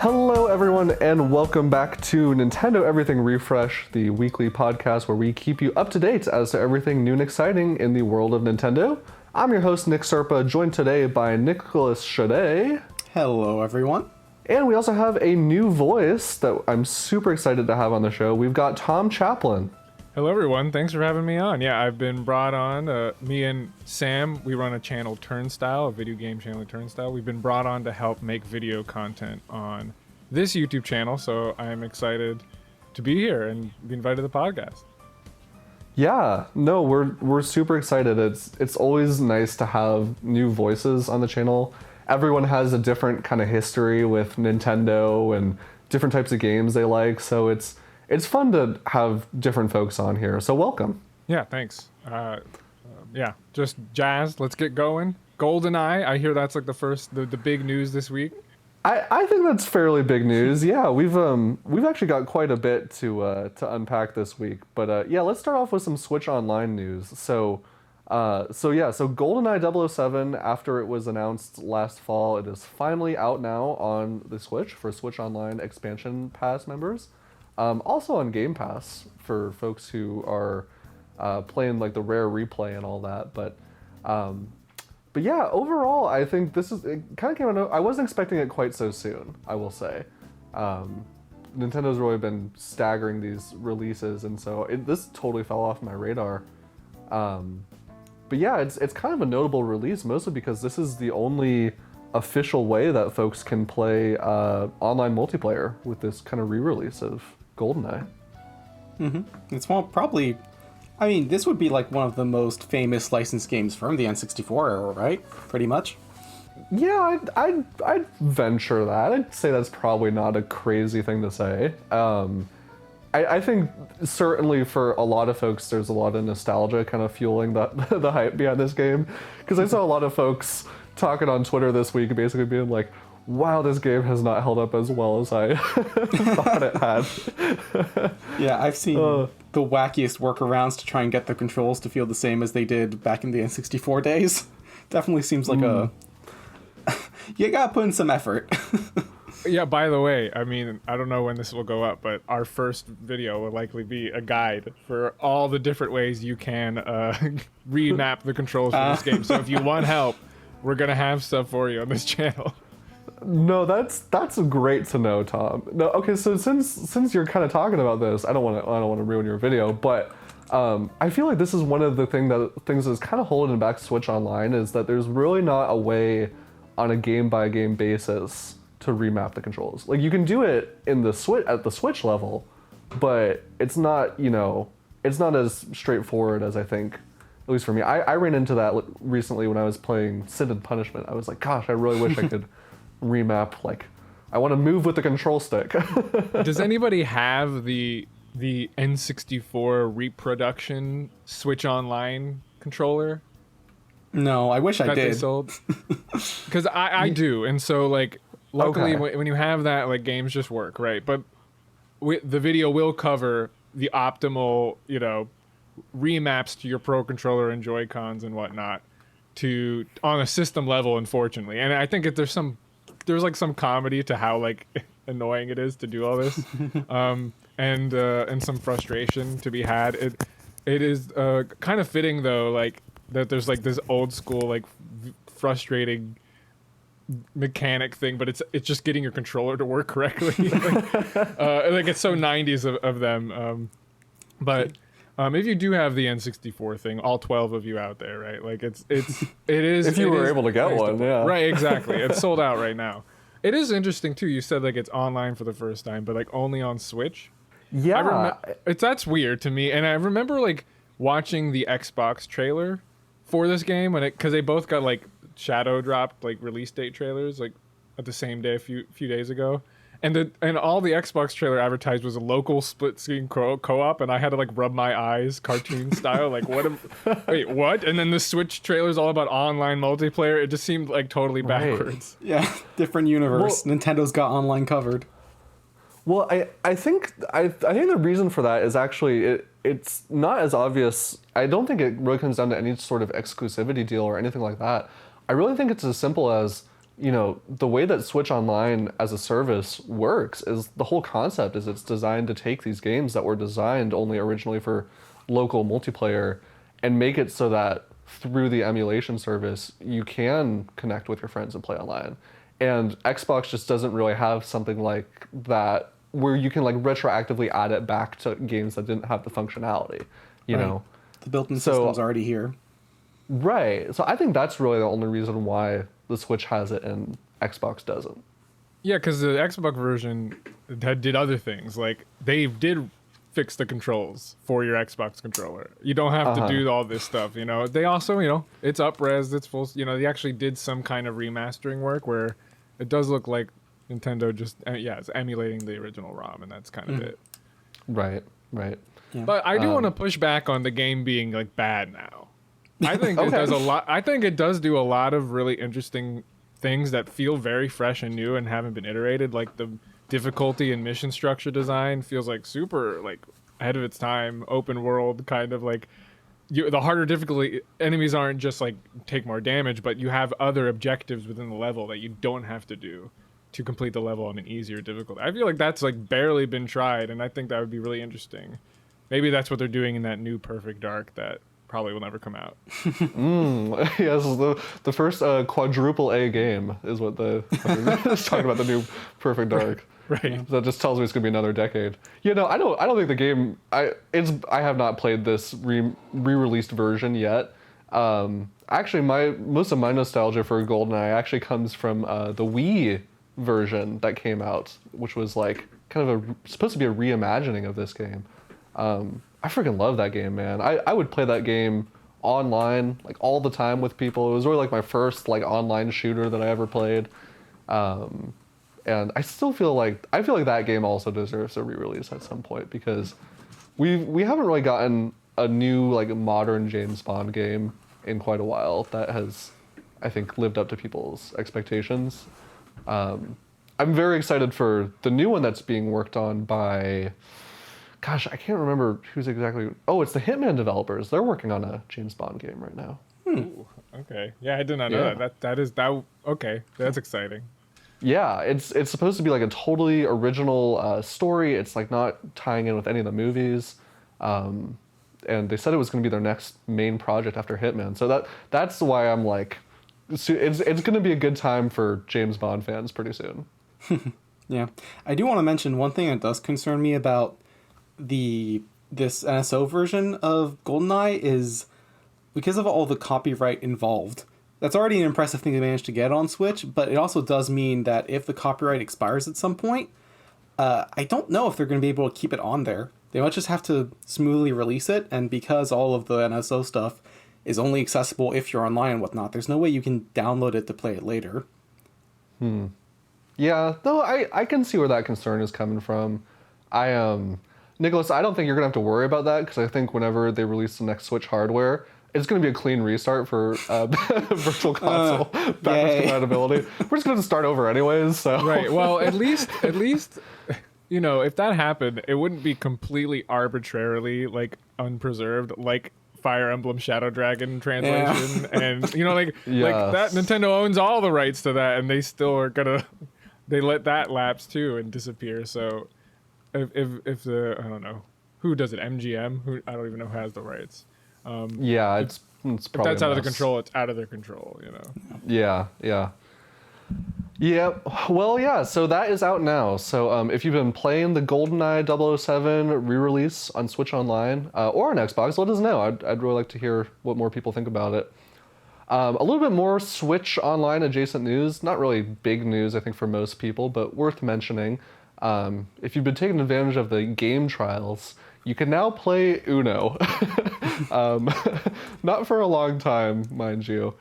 Hello everyone and welcome back to Nintendo Everything Refresh, the weekly podcast where we keep you up to date as to everything new and exciting in the world of Nintendo. I'm your host Nick Serpa, joined today by Nicholas Shade. Hello everyone. And we also have a new voice that I'm super excited to have on the show. We've got Tom Chaplin. Hello everyone, thanks for having me on. Yeah, I've been brought on, me and Sam, we run a channel Turnstile, a video game channel Turnstile. We've been brought on to help make video content on this YouTube channel, so I'm excited to be here and be invited to the podcast. Yeah, no, we're super excited. It's always nice to have new voices on the channel. Everyone has a different kind of history with Nintendo and different types of games they like, so it's fun to have different folks on here, so welcome. Yeah, thanks. Yeah, just jazzed. Let's get going. Goldeneye, I hear that's like the big news this week. I think that's fairly big news. Yeah, we've actually got quite a bit to unpack this week, but yeah, let's start off with some Switch Online news. So Goldeneye 007, after it was announced last fall, it is finally out now on the Switch for Switch Online Expansion Pass members. Also on Game Pass for folks who are playing like the rare replay and all that. But yeah, overall, I think it kind of came out. I wasn't expecting it quite so soon, I will say. Nintendo's really been staggering these releases, and so this totally fell off my radar. But yeah, it's kind of a notable release, mostly because this is the only official way that folks can play online multiplayer with this kind of re-release of Goldeneye. It's probably, this would be like one of the most famous licensed games from the N64 era, right? Pretty much. Yeah, I'd venture that. I'd say that's probably not a crazy thing to say. I think certainly for a lot of folks, there's a lot of nostalgia kind of fueling the hype behind this game. Because I saw a lot of folks talking on Twitter this week, basically being like, wow, this game has not held up as well as I thought it had. Yeah, I've seen the wackiest workarounds to try and get the controls to feel the same as they did back in the N64 days. Definitely seems like you gotta put in some effort. Yeah, by the way, I don't know when this will go up, but our first video will likely be a guide for all the different ways you can remap the controls for this game. So if you want help, we're gonna have stuff for you on this channel. No, that's great to know, Tom. No, okay, so since you're kind of talking about this, I don't want to ruin your video, but I feel like this is one of the things that's kind of holding back Switch Online is that there's really not a way on a game by game basis to remap the controls. Like you can do it in the Switch at the Switch level, but it's not as straightforward as I think. At least for me, I ran into that recently when I was playing Sin and Punishment. I was like, gosh, I really wish I could remap, like, I want to move with the control stick. Does anybody have the N64 reproduction Switch Online controller? No, I wish I did. They sold? Because I do, and so like, luckily when you have that, like games just work, right? But the video will cover the optimal, remaps to your Pro Controller and Joy-Cons and whatnot on a system level, unfortunately. And I think there's like some comedy to how like annoying it is to do all this, and some frustration to be had. It is kind of fitting though, like that there's like this old school like frustrating mechanic thing, but it's just getting your controller to work correctly. Like it's so 90s of them. But if you do have the N64 thing, all 12 of you out there, right? Like it is. If you were able to get one, yeah. Right, exactly. It's sold out right now. It is interesting too. You said like it's online for the first time, but like only on Switch. Yeah, that's weird to me. And I remember like watching the Xbox trailer for this game because they both got like shadow dropped like release date trailers like at the same day a few days ago. And all the Xbox trailer advertised was a local split screen co-op, and I had to like rub my eyes cartoon style, like wait, what? And then the Switch trailer is all about online multiplayer. It just seemed like totally backwards. Right. Yeah, different universe. Well, Nintendo's got online covered. Well, I think the reason for that is actually it's not as obvious. I don't think it really comes down to any sort of exclusivity deal or anything like that. I really think it's as simple as the way that Switch Online as a service works is the whole concept is it's designed to take these games that were designed only originally for local multiplayer and make it so that through the emulation service, you can connect with your friends and play online. And Xbox just doesn't really have something like that where you can like retroactively add it back to games that didn't have the functionality, you know? The built-in system's already here. Right. So I think that's really the only reason why the Switch has it and Xbox doesn't. Yeah, because the Xbox version did other things. Like, they did fix the controls for your Xbox controller. You don't have to do all this stuff, They also, it's up-res, it's full, they actually did some kind of remastering work where it does look like Nintendo just, it's emulating the original ROM, and that's kind of it. Right. Yeah. But I do want to push back on the game being, like, bad now. I think it does a lot. I think it does do a lot of really interesting things that feel very fresh and new and haven't been iterated. Like the difficulty and mission structure design feels like super like ahead of its time, open world kind of like. The harder difficulty enemies aren't just like take more damage, but you have other objectives within the level that you don't have to do to complete the level on an easier difficulty. I feel like that's like barely been tried, and I think that would be really interesting. Maybe that's what they're doing in that new Perfect Dark that probably will never come out. Yes, the first quadruple A game is what it's talking about, the new Perfect Dark. Right. That just tells me it's gonna be another decade. I don't think the game. I have not played this re-released version yet. Actually, most of my nostalgia for Goldeneye actually comes from the Wii version that came out, which was like kind of supposed to be a reimagining of this game. I freaking love that game, man. I would play that game online like all the time with people. It was really like my first like online shooter that I ever played. And I feel like that game also deserves a re-release at some point because we haven't really gotten a new like modern James Bond game in quite a while that has, I think, lived up to people's expectations. I'm very excited for the new one that's being worked on by, gosh, I can't remember who's exactly. Oh, it's the Hitman developers. They're working on a James Bond game right now. Ooh, okay. Yeah, I did not know that. Okay, that's exciting. Yeah, it's supposed to be like a totally original story. It's like not tying in with any of the movies, and they said it was going to be their next main project after Hitman. So that's why I'm like, it's going to be a good time for James Bond fans pretty soon. Yeah, I do want to mention one thing that does concern me about this NSO version of Goldeneye is because of all the copyright involved. That's already an impressive thing to manage to get on Switch, but it also does mean that if the copyright expires at some point, I don't know if they're going to be able to keep it on there. They might just have to smoothly release it, and because all of the NSO stuff is only accessible if you're online and whatnot, there's no way you can download it to play it later. Yeah, though I can see where that concern is coming from. Nicholas, I don't think you're going to have to worry about that, because I think whenever they release the next Switch hardware, it's going to be a clean restart for Virtual Console backwards compatibility. We're just going to start over anyways. So right. Well, at least if that happened, it wouldn't be completely arbitrarily like unpreserved, like Fire Emblem Shadow Dragon translation, and like that. Nintendo owns all the rights to that, and they still are gonna they let that lapse too and disappear. So if the I don't know who does it, MGM, who I don't even know who has the rights. It's probably if that's out of their control, it's out of their control, Yeah. Well, yeah, so that is out now. So if you've been playing the GoldenEye 007 re-release on Switch Online or on Xbox, let us know. I'd really like to hear what more people think about it. A little bit more Switch Online adjacent news. Not really big news, I think, for most people, but worth mentioning. If you've been taking advantage of the game trials, you can now play Uno. Not for a long time, mind you.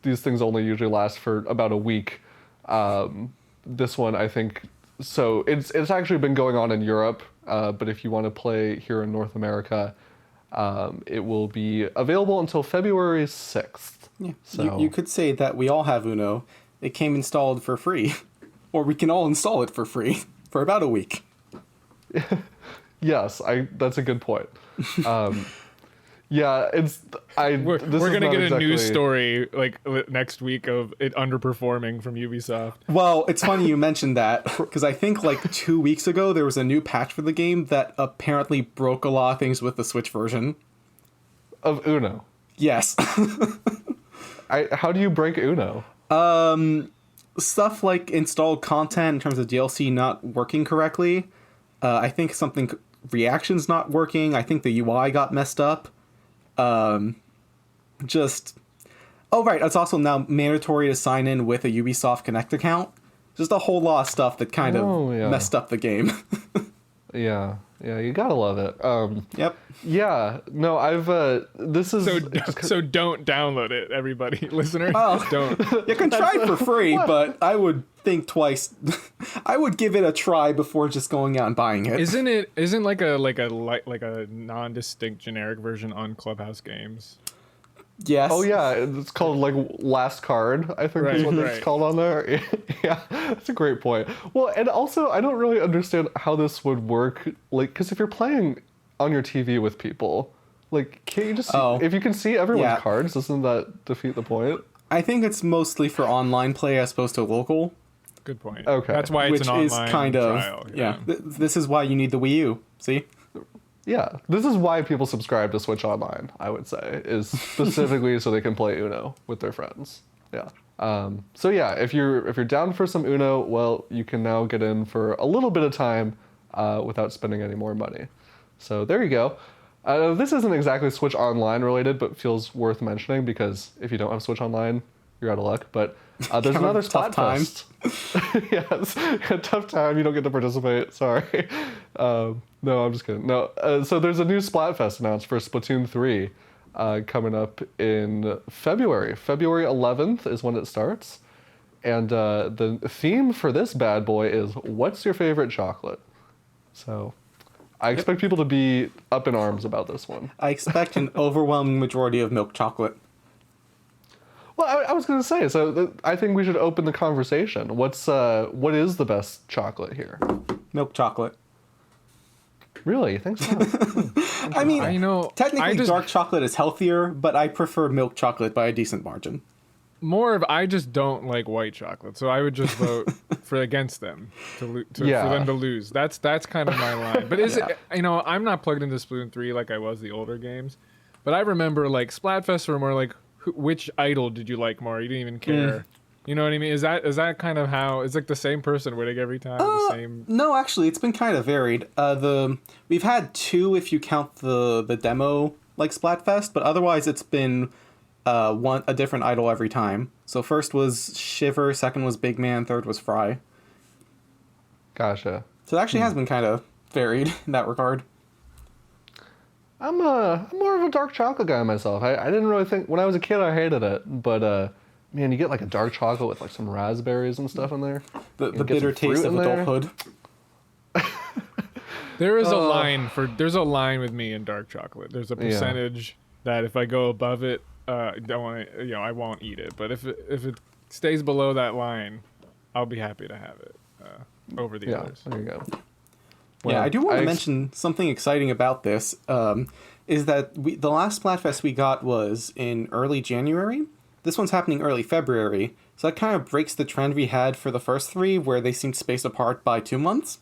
These things only usually last for about a week. This one, I think, so it's actually been going on in Europe, but if you want to play here in North America, it will be available until February 6th. Yeah. So you could say that we all have Uno. It came installed for free, or we can all install it for free for about a week. Yes, that's a good point. Yeah, We're this is gonna not get exactly... a news story like next week of it underperforming from Ubisoft. Well, it's funny you mentioned that, because I think like 2 weeks ago there was a new patch for the game that apparently broke a lot of things with the Switch version. Of Uno. Yes. How do you break Uno? Stuff like installed content in terms of DLC not working correctly. I think reactions not working. I think the UI got messed up. Oh right, it's also now mandatory to sign in with a Ubisoft Connect account. Just a whole lot of stuff that kind of messed up the game. Yeah, you gotta love it. Yep. Yeah, no, this is... So don't download it, everybody. Listeners, don't. You can try it for free, but I would think twice. I would give it a try before just going out and buying it. Isn't like a non-distinct generic version on Clubhouse Games? Yes. Oh yeah, it's called like Last Card, I think is what it's called on there. Yeah, that's a great point. Well, and also I don't really understand how this would work, like, because if you're playing on your TV with people, like, can't you just if you can see everyone's cards, doesn't that defeat the point? I think it's mostly for online play as opposed to local. Good point. Okay, that's why it's an online trial. Yeah. This is why you need the Wii U. See. Yeah, this is why people subscribe to Switch Online, I would say, is specifically so they can play Uno with their friends. Yeah. So yeah, if you're down for some Uno, well, you can now get in for a little bit of time without spending any more money. So there you go. This isn't exactly Switch Online related, but feels worth mentioning because if you don't have Switch Online, you're out of luck. But there's another Splatfest. Yes, a tough time. You don't get to participate. Sorry. No, I'm just kidding. No. So there's a new Splatfest announced for Splatoon 3 coming up in February. February 11th is when it starts. And the theme for this bad boy is, what's your favorite chocolate? So I expect people to be up in arms about this one. I expect an overwhelming majority of milk chocolate. Well, I was going to say, so I think we should open the conversation. What is the best chocolate here? Milk chocolate. Really? You think so? I mean, technically dark chocolate is healthier, but I prefer milk chocolate by a decent margin. I just don't like white chocolate, so I would just vote against them for them to lose. That's kind of my line. But is it? I'm not plugged into Splatoon 3 like I was the older games, but I remember like Splatfest were more like, which idol did you like more? You didn't even care. You know what I mean? Is that kind of how it's like the same person winning every time? The same? No, actually, it's been kind of varied. We've had 2 if you count the demo like Splatfest, but otherwise it's been a different idol every time. So first was Shiver, second was Big Man, third was Fry. Gotcha. So it actually has been kind of varied in that regard. I'm more of a dark chocolate guy myself. I didn't really think when I was a kid I hated it, but man, you get like a dark chocolate with like some raspberries and stuff in there. The bitter taste of adulthood. There's a line with me in dark chocolate. There's a percentage that if I go above it, I won't eat it. But if it stays below that line, I'll be happy to have it over the others. There you go. Well, I do want to mention something exciting about this. Is that the last Splatfest we got was in early January. This one's happening early February, so that kind of breaks the trend we had for the first 3, where they seemed spaced apart by 2 months.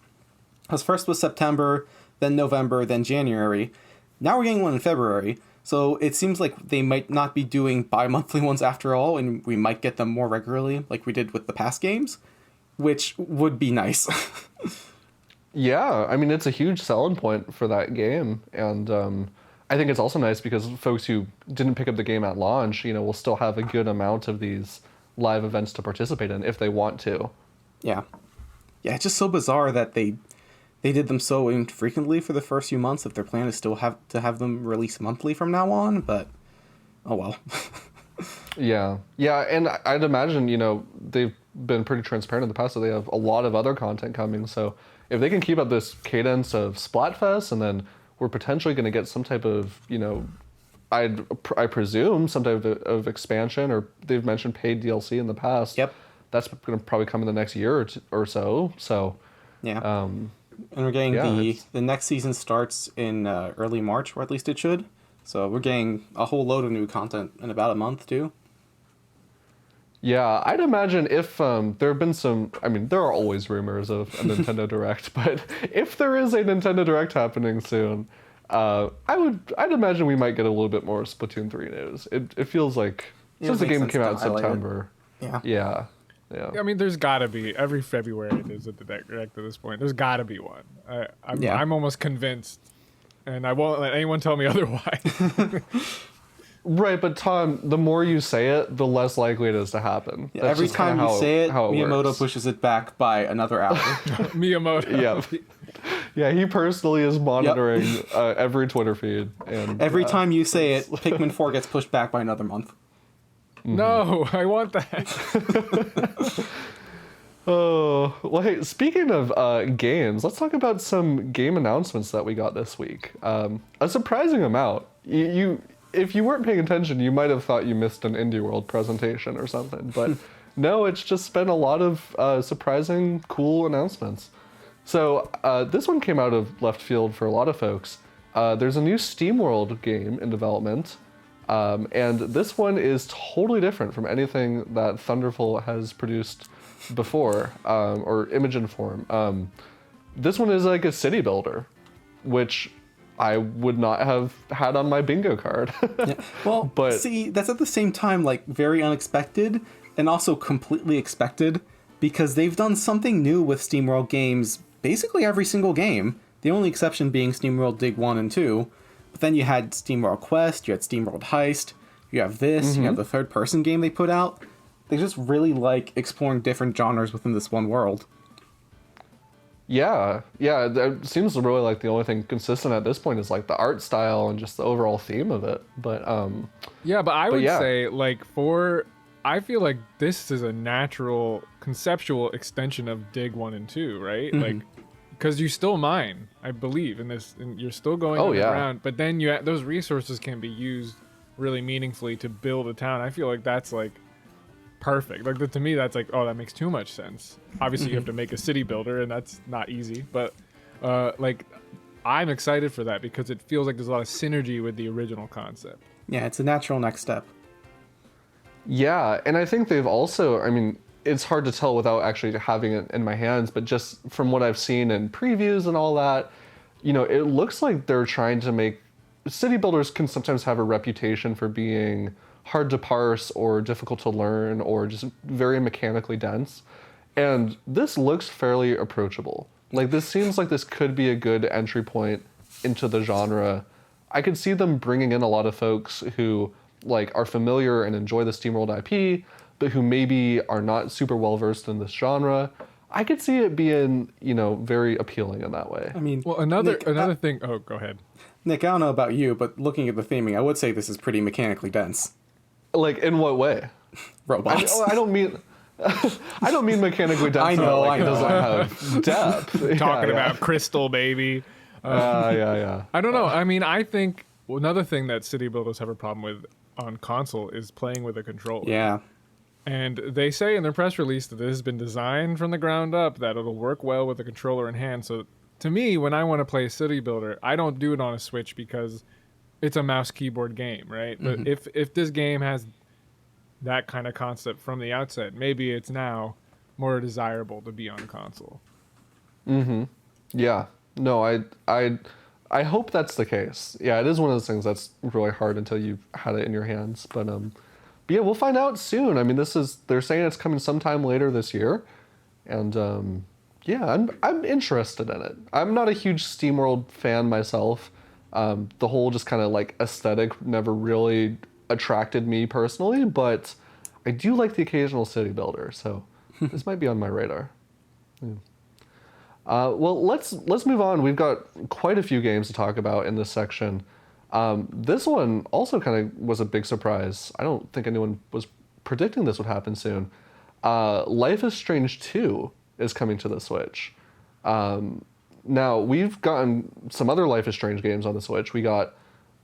Because first was September, then November, then January. Now we're getting one in February, so it seems like they might not be doing bi-monthly ones after all, and we might get them more regularly, like we did with the past games, which would be nice. Yeah, I mean, it's a huge selling point for that game, and I think it's also nice because folks who didn't pick up the game at launch, will still have a good amount of these live events to participate in if they want to. Yeah. Yeah, it's just so bizarre that they did them so infrequently for the first few months if their plan is still have them release monthly from now on, but oh well. Yeah, and I'd imagine, they've been pretty transparent in the past, so they have a lot of other content coming, so if they can keep up this cadence of Splatfest, and then we're potentially going to get some type of, I presume, some type of expansion, or they've mentioned paid DLC in the past. Yep. That's going to probably come in the next year or so. So, yeah. And we're getting the next season starts in early March, or at least it should. So we're getting a whole load of new content in about a month, too. Yeah, I'd imagine if there have been some, I mean, there are always rumors of a Nintendo Direct, but if there is a Nintendo Direct happening soon, I'd imagine we might get a little bit more Splatoon 3 news. It feels like, since the game came out in September. Yeah. Yeah. I mean, there's got to be every February there's a Direct at this point. There's got to be one. I'm almost convinced, and I won't let anyone tell me otherwise. Right, but Tom, the more you say it, the less likely it is to happen. Yeah, every time you say it, Miyamoto pushes it back by another hour. Miyamoto. Yeah. Yeah, he personally is monitoring every Twitter feed. And every time you say it, Pikmin 4 gets pushed back by another month. No, I want that. Oh, well, hey, speaking of games, let's talk about some game announcements that we got this week. A surprising amount. If you weren't paying attention, you might have thought you missed an Indie World presentation or something. But no, it's just been a lot of surprising, cool announcements. So this one came out of left field for a lot of folks. There's a new SteamWorld game in development. And this one is totally different from anything that Thunderful has produced before, or Imogen Form. This one is like a city builder, which I would not have had on my bingo card. Yeah. Well, but see, that's at the same time like very unexpected and also completely expected, because they've done something new with SteamWorld games basically every single game. The only exception being SteamWorld Dig 1 and 2. But then you had SteamWorld Quest, you had SteamWorld Heist, you have this, you have the third-person game they put out. They just really like exploring different genres within this one world. Yeah, it seems really like the only thing consistent at this point is like the art style and just the overall theme of it. But yeah, but I would say like I feel like this is a natural conceptual extension of Dig 1 and 2, right? Like, because you still mine, I believe, in this, and you're still going underground, but then those resources can be used really meaningfully to build a town. I feel like that's like perfect. Like to me, that's like, oh, that makes too much sense. Obviously, you have to make a city builder, and that's not easy. But like, I'm excited for that because it feels like there's a lot of synergy with the original concept. Yeah, it's a natural next step. Yeah, and I think they've also, I mean, it's hard to tell without actually having it in my hands, but just from what I've seen in previews and all that, it looks like they're trying to make... City builders can sometimes have a reputation for being hard to parse or difficult to learn or just very mechanically dense. And this looks fairly approachable. Like, this seems like this could be a good entry point into the genre. I could see them bringing in a lot of folks who like are familiar and enjoy the SteamWorld IP, but who maybe are not super well versed in this genre. I could see it being, very appealing in that way. I mean, well, another thing. Oh, go ahead, Nick. I don't know about you, but looking at the theming, I would say this is pretty mechanically dense. Like, in what way? Robots. I don't mean. I don't mean mechanically dense. I know. It doesn't have depth. Talking about Crystal, baby. Yeah. I don't know. I mean, I think another thing that city builders have a problem with on console is playing with a controller. Yeah. And they say in their press release that this has been designed from the ground up, that it'll work well with the controller in hand. So to me, when I want to play a city builder, I don't do it on a Switch because it's a mouse keyboard game, right? But if this game has that kind of concept from the outset, maybe it's now more desirable to be on console. Yeah. No, I hope that's the case. Yeah, it is one of those things that's really hard until you've had it in your hands. But yeah, we'll find out soon. I mean, they're saying it's coming sometime later this year. And yeah, I'm interested in it. I'm not a huge SteamWorld fan myself. The whole just kind of like aesthetic never really attracted me personally, but I do like the occasional city builder, so this might be on my radar. Yeah. Well, let's move on. We've got quite a few games to talk about in this section. This one also kind of was a big surprise. I don't think anyone was predicting this would happen soon. Life is Strange 2 is coming to the Switch. Now, we've gotten some other Life is Strange games on the Switch. We got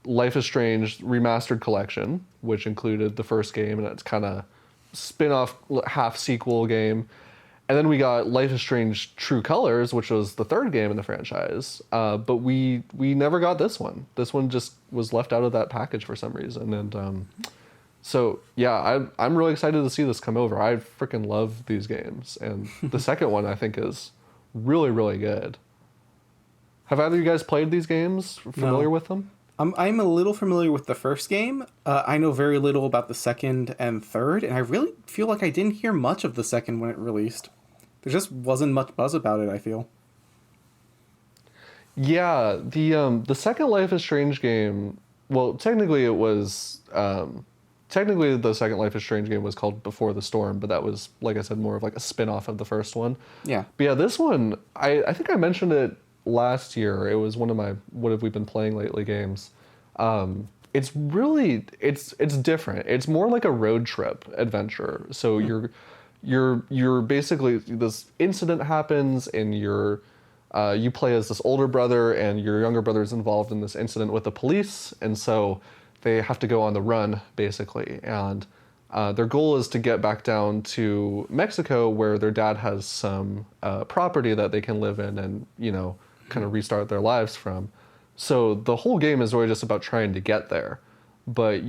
Life is Strange Remastered Collection, which included the first game and its kind of spin-off half-sequel game. And then we got Life is Strange True Colors, which was the third game in the franchise. But we never got this one. This one just was left out of that package for some reason. And so, yeah, I'm really excited to see this come over. I freaking love these games. And the second one, I think, is really, really good. Have either of you guys played these games? Familiar with them? I'm a little familiar with the first game. I know very little about the second and third, and I really feel like I didn't hear much of the second when it released. There just wasn't much buzz about it, I feel. Yeah, the second Life is Strange game, well, technically it was, technically the second Life is Strange game was called Before the Storm, but that was, like I said, more of like a spin-off of the first one. Yeah. But yeah, this one, I think I mentioned it last year. It was one of my What Have We Been Playing Lately games. It's really, it's different. It's more like a road trip adventure. So you're basically, this incident happens and you play as this older brother and your younger brother's involved in this incident with the police. And so they have to go on the run basically. And their goal is to get back down to Mexico where their dad has some property that they can live in and, kind of restart their lives from. So the whole game is really just about trying to get there. But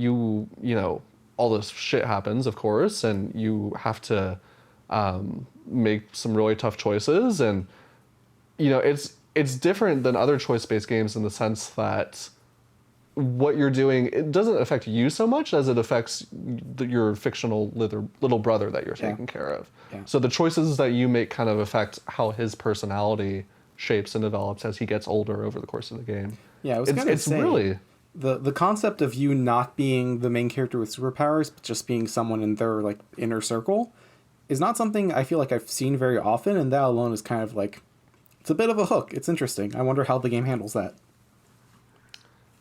all this shit happens, of course, and you have to make some really tough choices. And, it's different than other choice-based games in the sense that what you're doing, it doesn't affect you so much as it affects your fictional little brother that you're taking care of. Yeah. So the choices that you make kind of affect how his personality shapes and develops as he gets older over the course of the game. Yeah, I was going to say, really... the concept of you not being the main character with superpowers, but just being someone in their like inner circle, is not something I feel like I've seen very often, and that alone is kind of like, it's a bit of a hook. It's interesting. I wonder how the game handles that.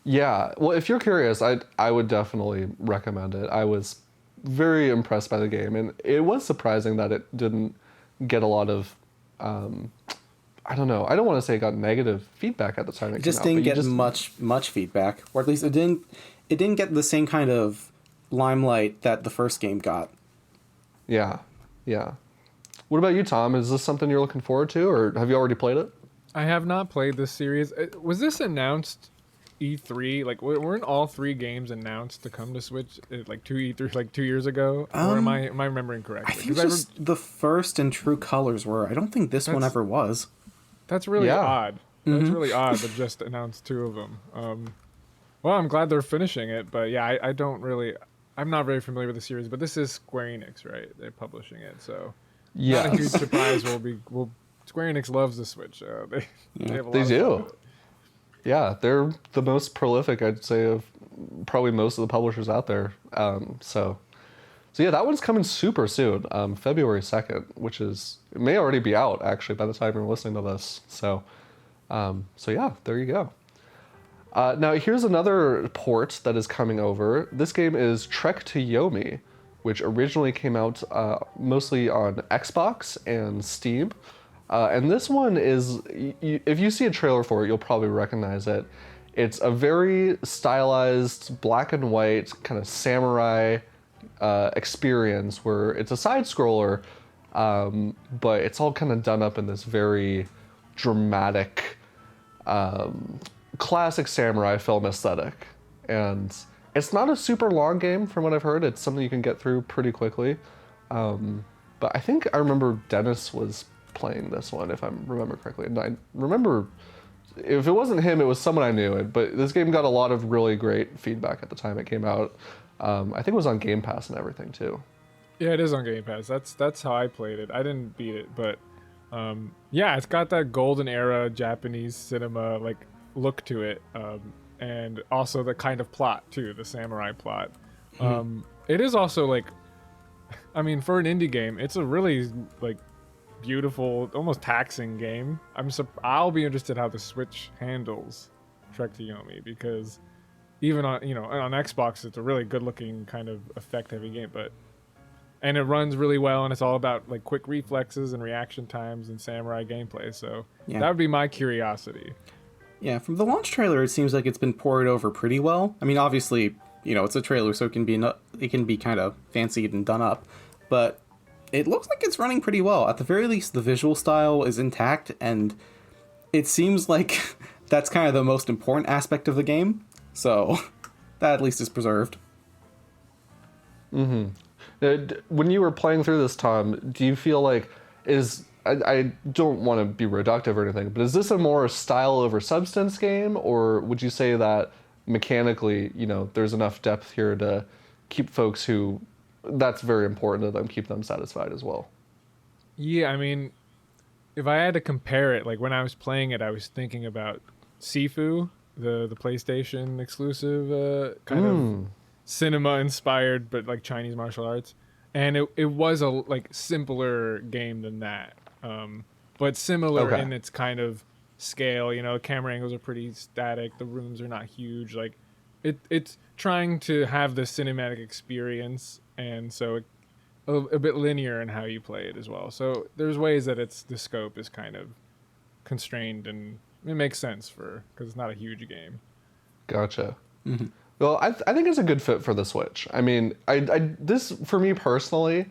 Yeah, well, if you're curious, I would definitely recommend it. I was very impressed by the game, and it was surprising that it didn't get a lot of, I don't know. I don't want to say it got negative feedback at the time. It just didn't get much feedback, or at least it didn't get the same kind of limelight that the first game got. Yeah. What about you, Tom? Is this something you're looking forward to, or have you already played it? I have not played this series. Was this announced E3? Like, weren't all three games announced to come to Switch like E3 like 2 years ago? Or am I remembering correctly? I think just the first and True Colors were. I don't think this one ever was. That's really odd. That's really odd to just announce two of them. Well, I'm glad they're finishing it, but yeah, I'm not very familiar with the series, but this is Square Enix, right? They're publishing it, so not a huge surprise. Square Enix loves the Switch. They have a lot of do. fun with it. Yeah, they're the most prolific, I'd say, of probably most of the publishers out there. So yeah, that one's coming super soon, February 2nd, which it may already be out, actually, by the time you're listening to this. So yeah, there you go. Now, here's another port that is coming over. This game is Trek to Yomi, which originally came out mostly on Xbox and Steam. And this one is, if you see a trailer for it, you'll probably recognize it. It's a very stylized black and white kind of samurai experience where it's a side scroller, but it's all kind of done up in this very dramatic, classic samurai film aesthetic. And it's not a super long game from what I've heard. It's something you can get through pretty quickly. But I think I remember Dennis was playing this one, if I remember correctly. And I remember, if it wasn't him, it was someone I knew. But this game got a lot of really great feedback at the time it came out. I think it was on Game Pass and everything too. Yeah, it is on Game Pass. That's how I played it. I didn't beat it, but yeah, it's got that golden era Japanese cinema like look to it, and also the kind of plot too, the samurai plot. It is also like, I mean, for an indie game, it's a really like beautiful, almost taxing game. I'll be interested how the Switch handles Trek to Yomi, because even on on Xbox, it's a really good looking kind of effect heavy game, and it runs really well, and it's all about like quick reflexes and reaction times and samurai gameplay. So that would be my curiosity. Yeah, from the launch trailer, it seems like it's been poured over pretty well. I mean, obviously, it's a trailer, so it can be kind of fancied and done up, but it looks like it's running pretty well. At the very least, the visual style is intact, and it seems like that's kind of the most important aspect of the game. So that at least is preserved. Mm-hmm. When you were playing through this, Tom, do you feel like I don't want to be reductive or anything, but is this a more style over substance game, or would you say that mechanically, there's enough depth here to keep folks who that's very important to them, keep them satisfied as well? Yeah, I mean, if I had to compare it, like when I was playing it, I was thinking about Sifu, the PlayStation exclusive kind of cinema inspired, but like Chinese martial arts. And it was a like simpler game than that, but similar in its kind of scale. Camera angles are pretty static. The rooms are not huge. Like it's trying to have the cinematic experience, and so a bit linear in how you play it as well. So there's ways that the scope is kind of constrained, and it makes sense because it's not a huge game. Gotcha. Mm-hmm. Well, I think it's a good fit for the Switch. I mean, this, for me personally,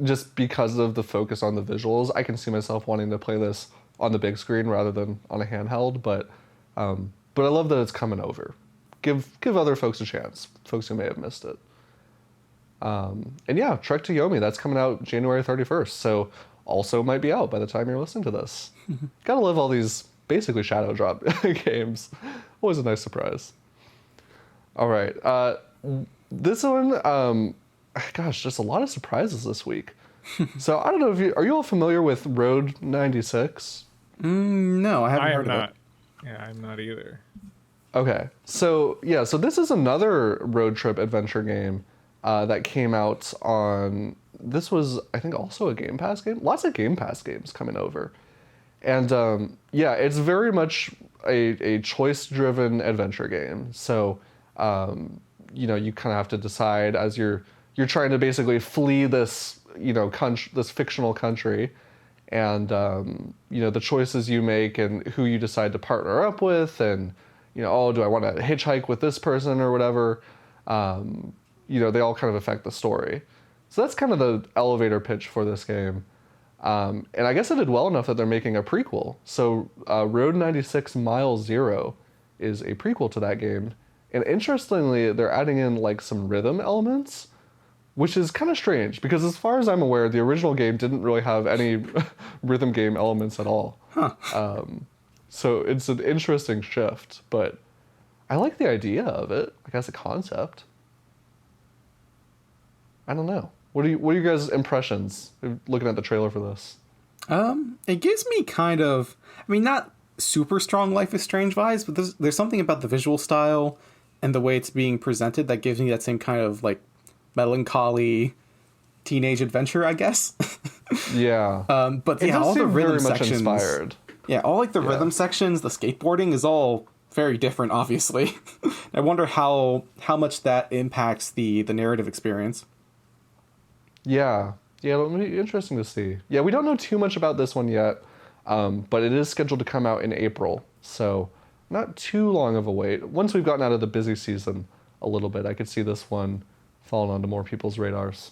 just because of the focus on the visuals, I can see myself wanting to play this on the big screen rather than on a handheld, but I love that it's coming over. Give other folks a chance, folks who may have missed it. And yeah, Trek to Yomi, that's coming out January 31st, so also might be out by the time you're listening to this. Gotta love all these basically shadow drop games. Always a nice surprise. All right. This one, gosh, just a lot of surprises this week. So I don't know if are you all familiar with Road 96? No, I haven't heard of it. Yeah, I'm not either. Okay. So this is another road trip adventure game that came out on, this was, I think, also a Game Pass game. Lots of Game Pass games coming over. And it's very much a choice-driven adventure game. So you kind of have to decide as you're trying to basically flee this this fictional country, and the choices you make and who you decide to partner up with, and do I want to hitchhike with this person or whatever, they all kind of affect the story. So that's kind of the elevator pitch for this game, and I guess it did well enough that they're making a prequel. So Road 96 Mile Zero is a prequel to that game. And interestingly, they're adding in like some rhythm elements, which is kind of strange because as far as I'm aware, the original game didn't really have any rhythm game elements at all. Huh. So it's an interesting shift, but I like the idea of it, like as a concept. I don't know. What are you guys' impressions looking at the trailer for this? It gives me kind of, not super strong Life is Strange vibes, but there's something about the visual style and the way it's being presented that gives me that same kind of like melancholy teenage adventure, I guess. Yeah. But yeah, all the rhythm sections, inspired. Yeah, all like the rhythm sections, the skateboarding is all very different, obviously. I wonder how much that impacts the narrative experience. Yeah, it'll be interesting to see. Yeah, we don't know too much about this one yet, but it is scheduled to come out in April, so not too long of a wait. Once we've gotten out of the busy season a little bit, I could see this one falling onto more people's radars.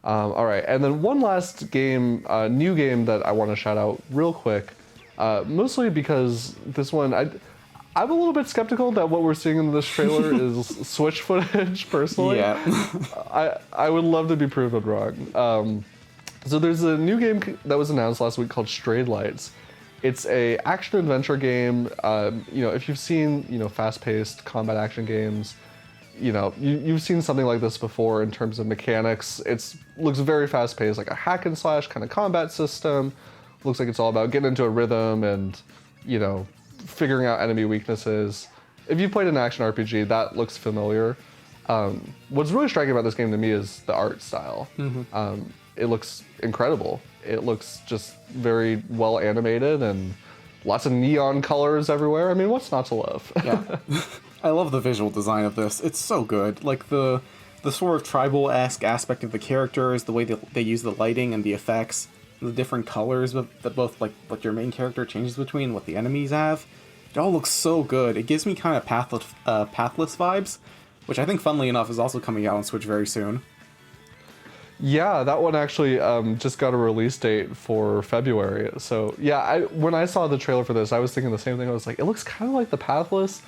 All right, and then one last game, new game that I want to shout out real quick, mostly because this one, I'm a little bit skeptical that what we're seeing in this trailer is Switch footage, personally. Yeah. I would love to be proven wrong. So there's a new game that was announced last week called Strayed Lights. It's a action-adventure game. If you've seen, fast-paced combat action games, you've seen something like this before in terms of mechanics. It looks very fast-paced, like a hack-and-slash kind of combat system. Looks like it's all about getting into a rhythm and, figuring out enemy weaknesses. If you played an action RPG, that looks familiar. What's really striking about this game to me is the art style. Mm-hmm. It looks incredible. It looks just very well animated and lots of neon colors everywhere. I mean, what's not to love? Yeah. I love the visual design of this. It's so good. Like the sort of tribal-esque aspect of the characters, the way they use the lighting and the effects, the different colors that both like what your main character changes between, what the enemies have. It all looks so good. It gives me kind of Pathless vibes, which I think, funnily enough, is also coming out on Switch very soon. Yeah, that one actually just got a release date for February. So yeah, when I saw the trailer for this, I was thinking the same thing. I was like, it looks kind of like the Pathless,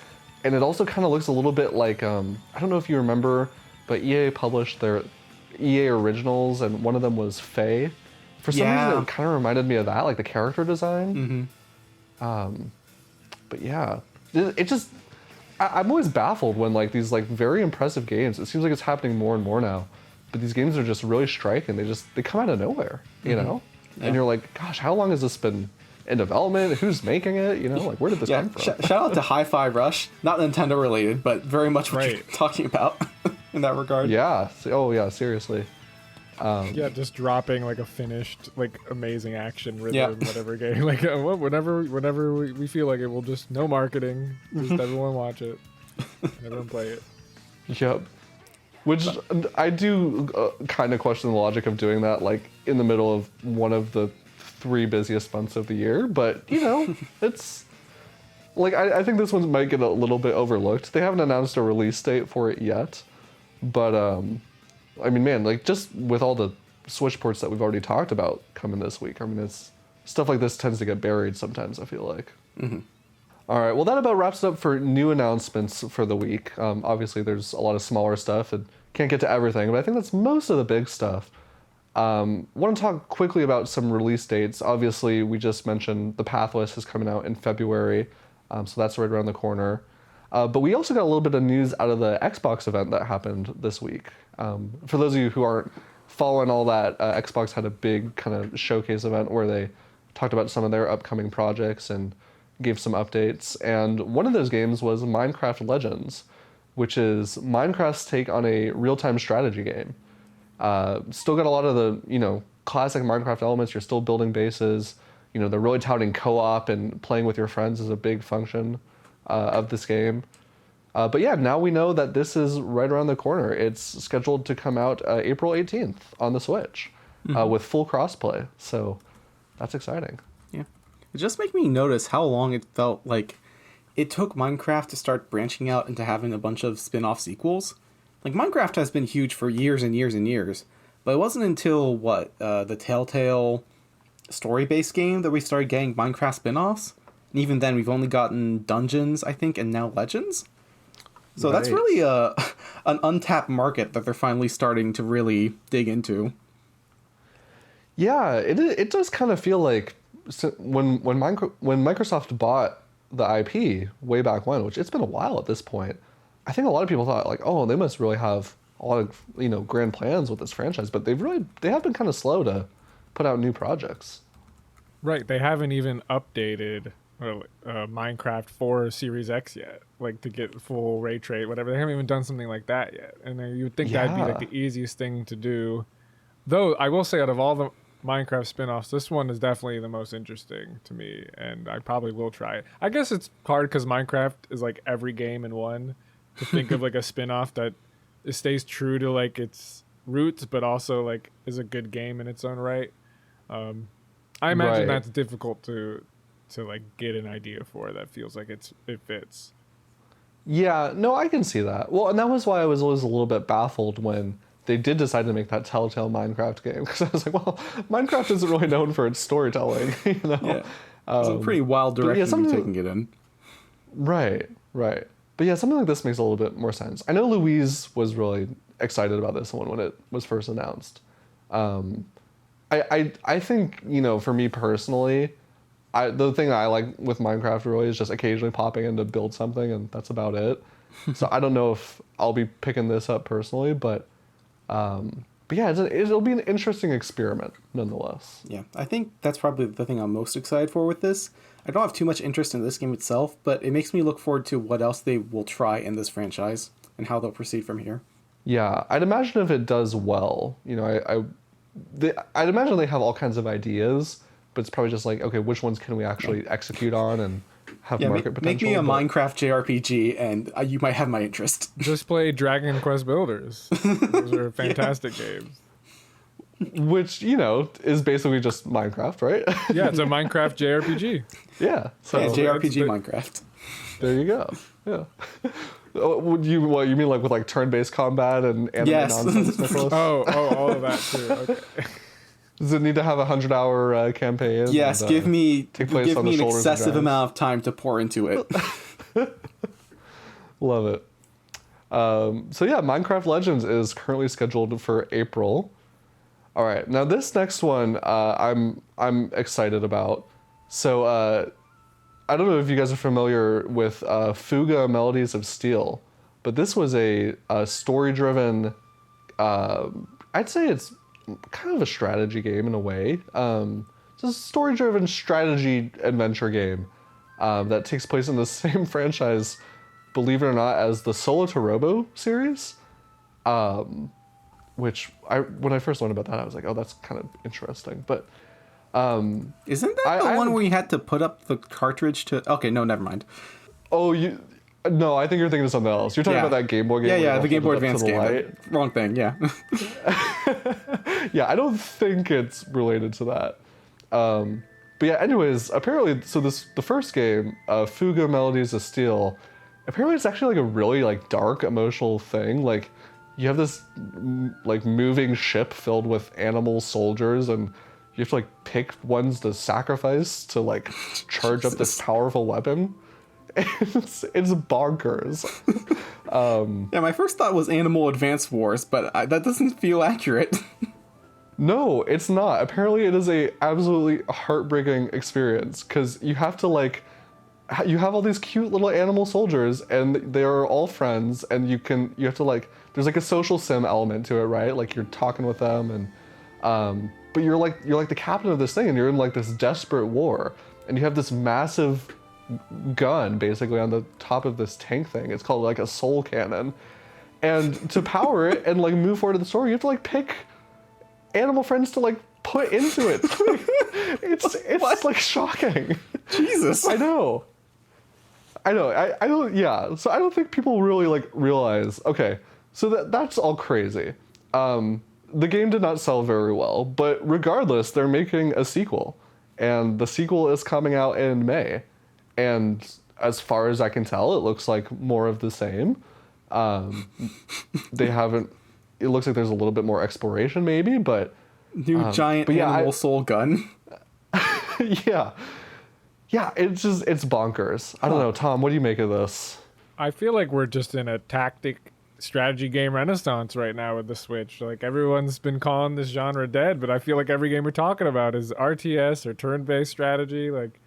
and it also kind of looks a little bit like I don't know if you remember, but EA published their EA Originals, and one of them was Faye. For some reason, it kind of reminded me of that, like the character design. But yeah, it just I'm always baffled when like these like very impressive games. It seems like it's happening more and more now. But these games are just really striking. They come out of nowhere, you know? Yeah. And you're like, gosh, how long has this been in development? Who's making it? You know, like where did this come from? Shout out to Hi-Fi Rush, not Nintendo related, but very much what you're talking about in that regard. Yeah. Oh yeah, seriously. Yeah, just dropping like a finished, like amazing action rhythm, whatever game. Like whenever we feel like it, we'll just no marketing, just everyone watch it, and everyone play it. Yep. Which I do kind of question the logic of doing that, like in the middle of one of the 3 busiest months of the year. But you know, it's like I think this one might get a little bit overlooked. They haven't announced a release date for it yet, but I mean, man, like just with all the Switch ports that we've already talked about coming this week, I mean, it's stuff like this tends to get buried sometimes, I feel like. All right, well, that about wraps it up for new announcements for the week. Obviously, there's a lot of smaller stuff and can't get to everything, but I think that's most of the big stuff. Want to talk quickly about some release dates. Obviously, we just mentioned The Pathless is coming out in February, so that's right around the corner. But we also got a little bit of news out of the Xbox event that happened this week. For those of you who aren't following all that, Xbox had a big kind of showcase event where they talked about some of their upcoming projects and gave some updates, and one of those games was Minecraft Legends, which is Minecraft's take on a real-time strategy game. Still got a lot of the, you know, classic Minecraft elements. You're still building bases. You know, they're really touting co-op, and playing with your friends is a big function of this game. But yeah, now we know that this is right around the corner. It's scheduled to come out April 18th on the Switch with full crossplay, so that's exciting. It just made me notice how long it felt like it took Minecraft to start branching out into having a bunch of spin-off sequels. Like, Minecraft has been huge for years and years and years, but it wasn't until, the Telltale story-based game that we started getting Minecraft spin-offs. And even then, we've only gotten Dungeons, I think, and now Legends. So that's really an untapped market that they're finally starting to really dig into. Yeah, it does kind of feel like when Microsoft bought the IP way back when, which it's been a while at this point, I think a lot of people thought like, oh, they must really have a lot of, you know, grand plans with this franchise, but they have been kind of slow to put out new projects. Right, they haven't even updated Minecraft for Series X yet, like to get full ray trace, whatever. They haven't even done something like that yet, and you would think that'd be like the easiest thing to do. Though I will say, out of all the Minecraft spin-offs, this one is definitely the most interesting to me, and I probably will try it. I guess it's hard because Minecraft is like every game in one, to think of like a spin-off that stays true to like its roots, but also like is a good game in its own right. I imagine that's difficult to like get an idea for that feels like it fits. Yeah, no, I can see that. Well, and that was why I was always a little bit baffled when they did decide to make that Telltale Minecraft game, because I was like, well, Minecraft isn't really known for its storytelling, you know? Yeah. It's a pretty wild direction to be taking it in. Right. But yeah, something like this makes a little bit more sense. I know Louise was really excited about this one when it was first announced. I think, you know, for me personally, the thing I like with Minecraft really is just occasionally popping in to build something, and that's about it. So I don't know if I'll be picking this up personally, but yeah, it'll be an interesting experiment nonetheless. Yeah, I think that's probably the thing I'm most excited for with this. I don't have too much interest in this game itself, but it makes me look forward to what else they will try in this franchise and how they'll proceed from here. Yeah, I'd imagine if it does well, you know, I'd imagine they have all kinds of ideas, but it's probably just like, okay, which ones can we actually execute on and have market potential? Make me a Minecraft JRPG, and you might have my interest. Just play Dragon Quest Builders. Those are fantastic games. Which, you know, is basically just Minecraft, right? Yeah, it's a Minecraft JRPG. Yeah. So JRPG Minecraft. There you go. Yeah. Would you what you mean like with like turn-based combat and anime nonsense, Nicholas? Oh, all of that too. Okay. Does it need to have a 100-hour campaign? Yes, and, give me take place on the an shoulders of excessive giants? amount of time to pour into it. Love it. So yeah, Minecraft Legends is currently scheduled for April. All right, now this next one I'm excited about. So I don't know if you guys are familiar with Fuga Melodies of Steel, but this was a story-driven. I'd say it's kind of a strategy game in a way. It's a story-driven strategy adventure game that takes place in the same franchise, believe it or not, as the Solo to Robo series. Which when I first learned about that, I was like, oh, that's kind of interesting. But Isn't that the one where you had to put up the cartridge to? Okay, no, never mind. Oh, no, I think you're thinking of something else. You're talking about that Game Boy game. Yeah, the Game Boy Advance game. Wrong thing. Yeah. Yeah, I don't think it's related to that. But yeah, anyways, apparently, so the first game, Fuga Melodies of Steel, apparently it's actually like a really like dark emotional thing. Like you have this like moving ship filled with animal soldiers, and you have to like pick ones to sacrifice to like charge up this powerful weapon. It's bonkers. Yeah, my first thought was Animal Advance Wars, but that doesn't feel accurate. No, it's not. Apparently it is a absolutely heartbreaking experience because you have to like, you have all these cute little animal soldiers and they are all friends, and you have to like, there's like a social sim element to it, right? Like you're talking with them, and but you're like the captain of this thing, and you're in like this desperate war, and you have this massive gun basically on the top of this tank thing. It's called like a soul cannon, and to power it and like move forward to the story, you have to like pick animal friends to like put into it. It's like shocking. Jesus. I know. I don't. Yeah. So I don't think people really like realize. Okay. So that's all crazy. The game did not sell very well, but regardless, they're making a sequel, and the sequel is coming out in May. And as far as I can tell, it looks like more of the same. They haven't. It looks like there's a little bit more exploration, maybe, but new giant animal soul gun. Yeah. It's bonkers. I don't know, Tom. What do you make of this? I feel like we're just in a tactic strategy game renaissance right now with the Switch. Like everyone's been calling this genre dead, but I feel like every game we're talking about is RTS or turn-based strategy. Like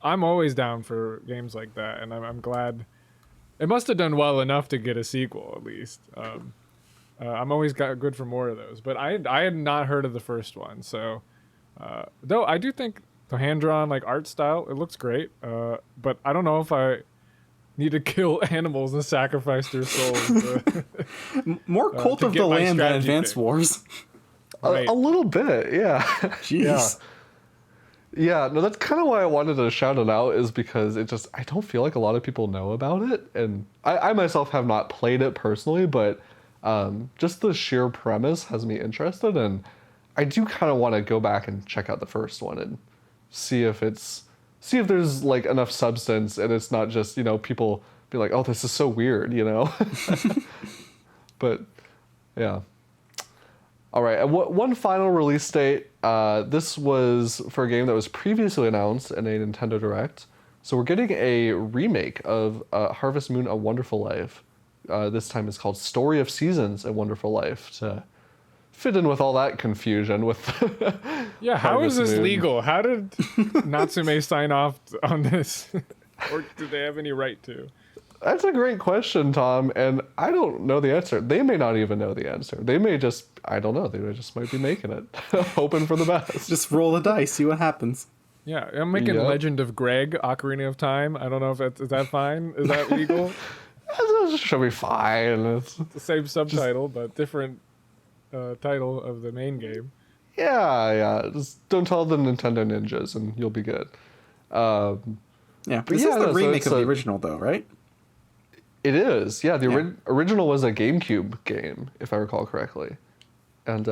I'm always down for games like that, and I'm glad it must have done well enough to get a sequel at least. I'm always good for more of those, but I had not heard of the first one, so though I do think the hand-drawn like art style, it looks great, but I don't know if I need to kill animals and sacrifice their souls. More Cult of the Lamb than Advance Wars. Right. A little bit, yeah. Jeez. Yeah, no, that's kind of why I wanted to shout it out, is because I don't feel like a lot of people know about it, and I myself have not played it personally, but just the sheer premise has me interested, and I do kind of want to go back and check out the first one and see if there's like enough substance, and it's not just, people be like, oh, this is so weird, But yeah. All right, and one final release date. This was for a game that was previously announced in a Nintendo Direct. So we're getting a remake of Harvest Moon: A Wonderful Life. This time it's called Story of Seasons: A Wonderful Life, to fit in with all that confusion with Yeah, how is this legal? How did Natsume sign off on this? Or do they have any right to? That's a great question, Tom, and I don't know the answer. They may not even know the answer. They may just, I don't know, they just might be making it, hoping for the best. Just roll the dice, see what happens. Yeah, I'm making Legend of Greg, Ocarina of Time. I don't know if is that fine? Is that legal? It should be fine. It's the same subtitle, but different title of the main game. Yeah. Just don't tell the Nintendo ninjas, and you'll be good. Yeah, this is the remake of the original, though, right? It is, yeah. The original was a GameCube game, if I recall correctly. And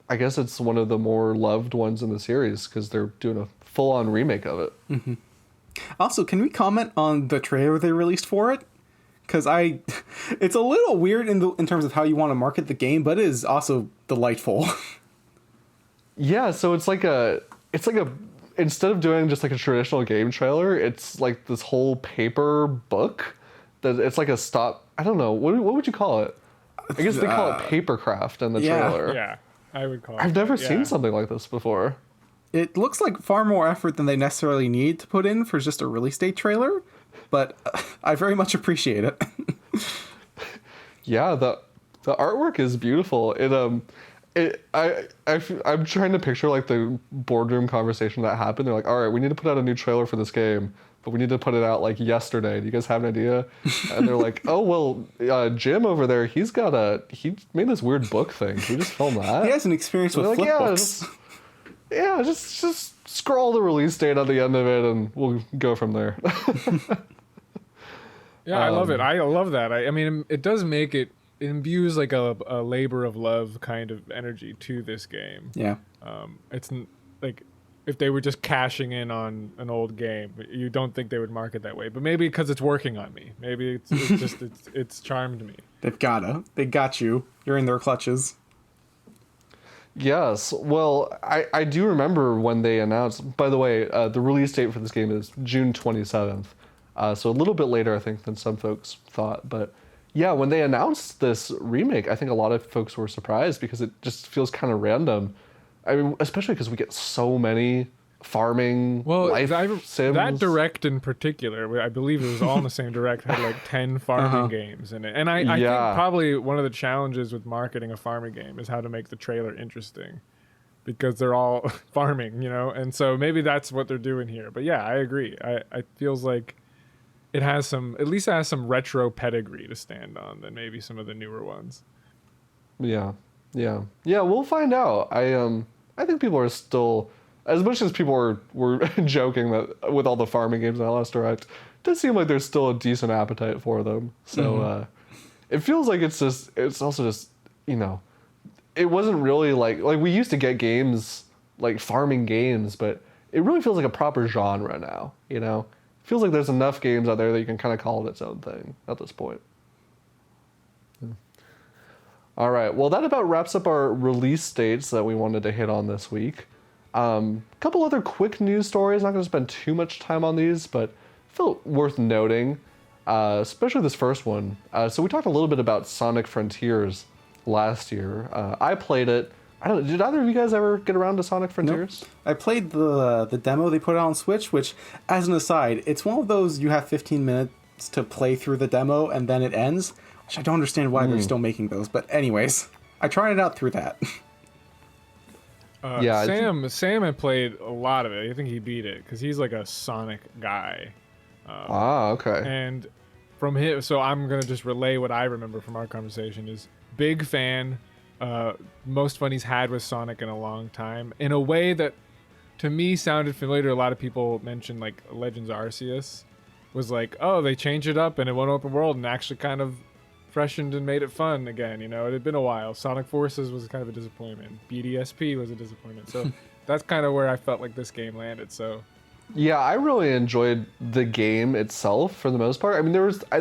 I guess it's one of the more loved ones in the series because they're doing a full-on remake of it. Mm-hmm. Also, can we comment on the trailer they released for it? Because it's a little weird in terms of how you want to market the game, but it is also delightful. Yeah, so it's like a instead of doing just like a traditional game trailer, it's like this whole paper book that it's like a stop. I don't know what would you call it? I guess they call it papercraft in the trailer. Yeah, I would call it. I've never seen something like this before. It looks like far more effort than they necessarily need to put in for just a release date trailer, but I very much appreciate it. Yeah, the artwork is beautiful. I'm trying to picture like the boardroom conversation that happened. They're like, all right, we need to put out a new trailer for this game, but we need to put it out like yesterday. Do you guys have an idea? And they're like, oh, well, Jim over there, he made this weird book thing. Can we just film that? He has an experience with flip books. Just scroll the release date at the end of it and we'll go from there. Yeah, I love it. I love that. I mean, it does make it imbues like a labor of love kind of energy to this game. Yeah. It's like if they were just cashing in on an old game, you don't think they would market that way. But maybe because it's working on me. Maybe it's just it's charmed me. They got you. You're in their clutches. Yes. Well, I do remember when they announced, by the way, the release date for this game is June 27th. So a little bit later, I think, than some folks thought. But yeah, when they announced this remake, I think a lot of folks were surprised because it just feels kind of random. I mean, especially because we get so many farming life sims. That direct in particular, I believe it was all in the same direct, had like 10 farming games in it. And I think probably one of the challenges with marketing a farming game is how to make the trailer interesting. Because they're all farming, and so maybe that's what they're doing here. But yeah, I agree. It feels like it has at least has some retro pedigree to stand on than maybe some of the newer ones. Yeah. We'll find out. I think people are still, as much as people were joking that with all the farming games in that last direct, it does seem like there's still a decent appetite for them. So it feels like it's also just it wasn't really like we used to get games like farming games, but it really feels like a proper genre now. It feels like there's enough games out there that you can kind of call it its own thing at this point. All right, well, that about wraps up our release dates that we wanted to hit on this week. A couple other quick news stories. Not going to spend too much time on these, but felt worth noting, especially this first one. So we talked a little bit about Sonic Frontiers last year. I played it. Did either of you guys ever get around to Sonic Frontiers? Nope. I played the demo they put out on Switch, which, as an aside, it's one of those you have 15 minutes to play through the demo and then it ends. Which I don't understand why they're still making those, but anyways, I tried it out through that. Sam had played a lot of it. I think he beat it because he's like a Sonic guy. Okay. And from him, so I'm gonna just relay what I remember from our conversation. Is big fan, most fun he's had with Sonic in a long time. In a way that, to me, sounded familiar to a lot of people. Mentioned like Legends Arceus, was like, oh, they changed it up and it went open world and actually kind of freshened and made it fun again. It had been a while. Sonic Forces was kind of a disappointment. BDSP was a disappointment. So that's kind of where I felt like this game landed. So yeah, I really enjoyed the game itself for the most part. I mean,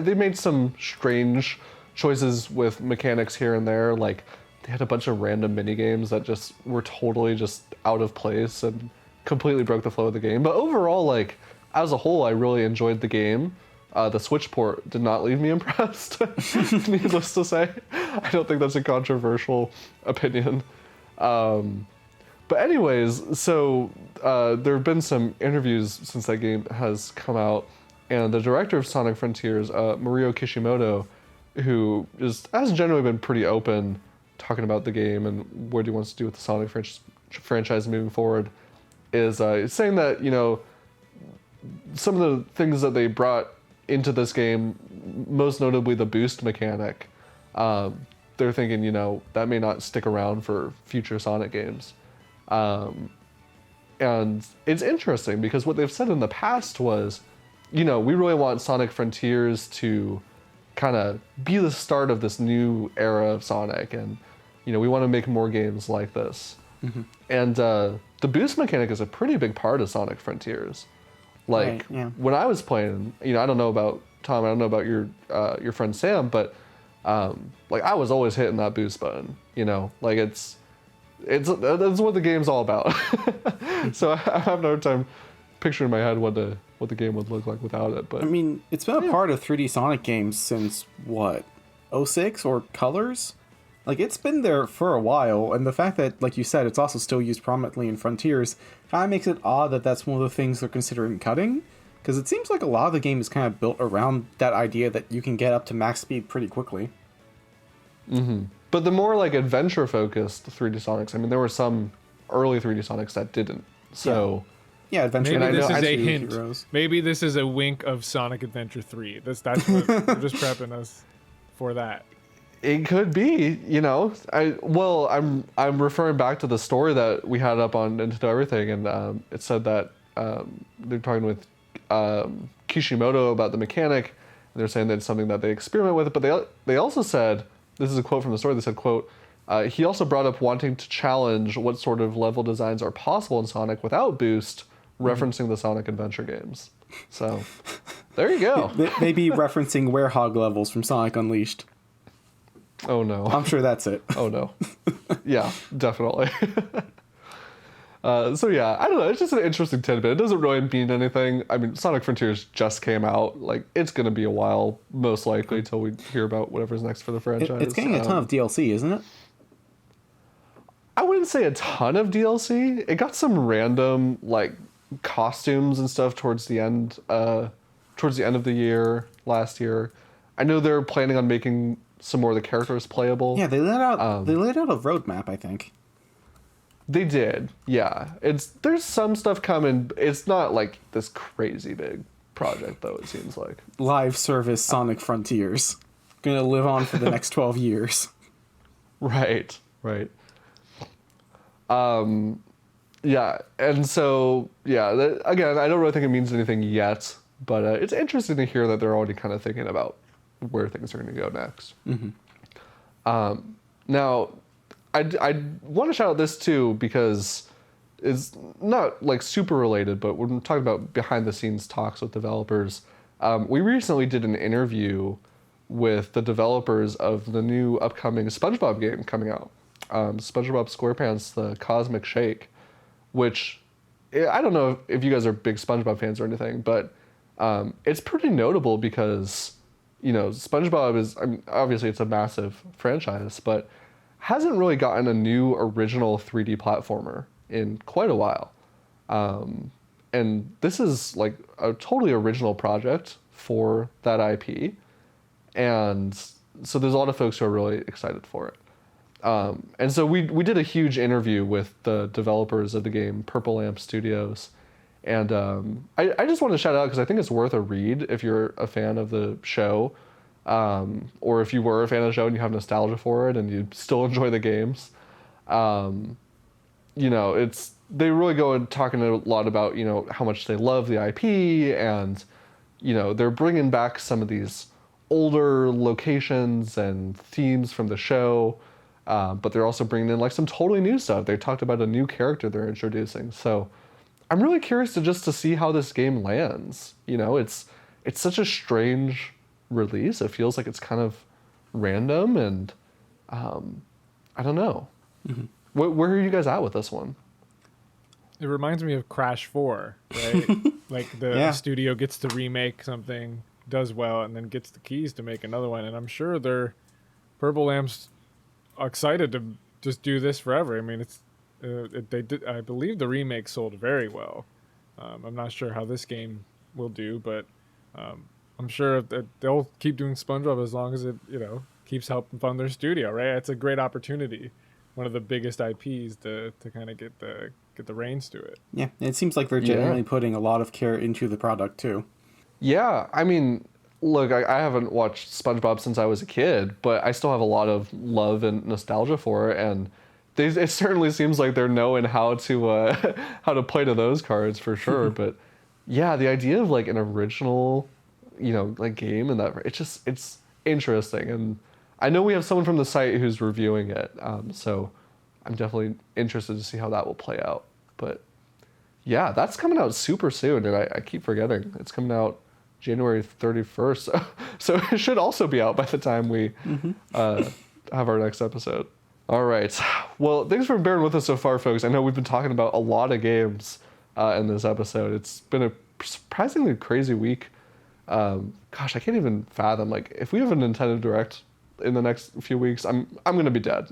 they made some strange choices with mechanics here and there. Like they had a bunch of random mini games that just were totally just out of place and completely broke the flow of the game. But overall, like as a whole, I really enjoyed the game. The Switch port did not leave me impressed, needless to say. I don't think that's a controversial opinion. But anyways, so there have been some interviews since that game has come out, and the director of Sonic Frontiers, Mario Kishimoto, who has generally been pretty open talking about the game and what he wants to do with the Sonic franchise moving forward, is saying that, some of the things that they brought into this game, most notably the boost mechanic, they're thinking, that may not stick around for future Sonic games. And it's interesting because what they've said in the past was, we really want Sonic Frontiers to kind of be the start of this new era of Sonic, and, we want to make more games like this. Mm-hmm. And the boost mechanic is a pretty big part of Sonic Frontiers. Like Right, yeah. when I was playing, I don't know about Tom, I don't know about your friend Sam, but like I was always hitting that boost button. Like that's what the game's all about. So I have no hard time picturing in my head what the game would look like without it. But I mean, it's been a part of 3D Sonic games since what, '06 or Colors? Like it's been there for a while, and the fact that, like you said, it's also still used prominently in Frontiers kind of makes it odd that that's one of the things they're considering cutting, because it seems like a lot of the game is kind of built around that idea that you can get up to max speed pretty quickly. Mm-hmm. But the more like adventure focused 3D Sonics, I mean, there were some early 3D Sonics that didn't. So yeah, adventure. Maybe this is a Two hint. Heroes. Maybe this is a wink of Sonic Adventure 3. That's what we're just prepping us for that. it could be, I'm referring back to the story that we had up on Nintendo Everything, and it said that they're talking with Kishimoto about the mechanic, and they're saying that it's something that they experiment with. But they also said, this is a quote from the story. They said, quote, he also brought up wanting to challenge what sort of level designs are possible in Sonic without boost, referencing the Sonic Adventure games. So there you go. Maybe referencing Werehog levels from Sonic Unleashed. Oh no. I'm sure that's it. Oh no. Yeah, definitely. So yeah, I don't know. It's just an interesting tidbit. It doesn't really mean anything. I mean, Sonic Frontiers just came out. Like, it's going to be a while, most likely, till we hear about whatever's next for the franchise. It's getting a ton of DLC, isn't it? I wouldn't say a ton of DLC. It got some random, like, costumes and stuff towards the end of the year, last year. I know they're planning on making some more of the characters playable. Yeah, they laid out a roadmap, I think. They did, yeah. There's some stuff coming. It's not like this crazy big project, though, it seems like. Live service Sonic Frontiers. Gonna live on for the next 12 years. Right. Yeah, and so, yeah, again, I don't really think it means anything yet, but it's interesting to hear that they're already kind of thinking about where things are going to go next. Mm-hmm. Now, I want to shout out this too, because it's not like super related, but we're talking about behind the scenes talks with developers. We recently did an interview with the developers of the new upcoming SpongeBob game coming out. SpongeBob SquarePants, the Cosmic Shake, which I don't know if you guys are big SpongeBob fans or anything, but it's pretty notable because, SpongeBob is, I mean, obviously it's a massive franchise, but hasn't really gotten a new original 3D platformer in quite a while. And this is like a totally original project for that IP. And so there's a lot of folks who are really excited for it. And so we did a huge interview with the developers of the game, Purple Lamp Studios. And I just want to shout out because I think it's worth a read if you're a fan of the show. Or if you were a fan of the show and you have nostalgia for it and you still enjoy the games. They really go and talking a lot about, how much they love the IP, and, they're bringing back some of these older locations and themes from the show. But they're also bringing in like some totally new stuff. They talked about a new character they're introducing. So I'm really curious to see how this game lands. It's such a strange release. It feels like it's kind of random, and I don't know. Mm-hmm. Where are you guys at with this one? It reminds me of Crash 4, right? Like the studio gets to remake something, does well, and then gets the keys to make another one. And I'm sure they're Purple Lamp's excited to just do this forever. I mean, they did. I believe the remake sold very well. I'm not sure how this game will do, but I'm sure that they'll keep doing SpongeBob as long as it, keeps helping fund their studio, right? It's a great opportunity, one of the biggest IPs to kind of get the reins to it. Yeah, it seems like they're genuinely putting a lot of care into the product too. Yeah, I mean, look, I haven't watched SpongeBob since I was a kid, but I still have a lot of love and nostalgia for it, and it certainly seems like they're knowing how to play to those cards for sure. But yeah, the idea of like an original, like game and that it's interesting, and I know we have someone from the site who's reviewing it, so I'm definitely interested to see how that will play out. But Yeah, that's coming out super soon, and I keep forgetting. It's coming out January 31st. So it should also be out by the time we have our next episode. All right. Well, thanks for bearing with us so far, folks. I know we've been talking about a lot of games in this episode. It's been a surprisingly crazy week. Gosh, I can't even fathom. Like, if we have a Nintendo Direct in the next few weeks, I'm gonna be dead.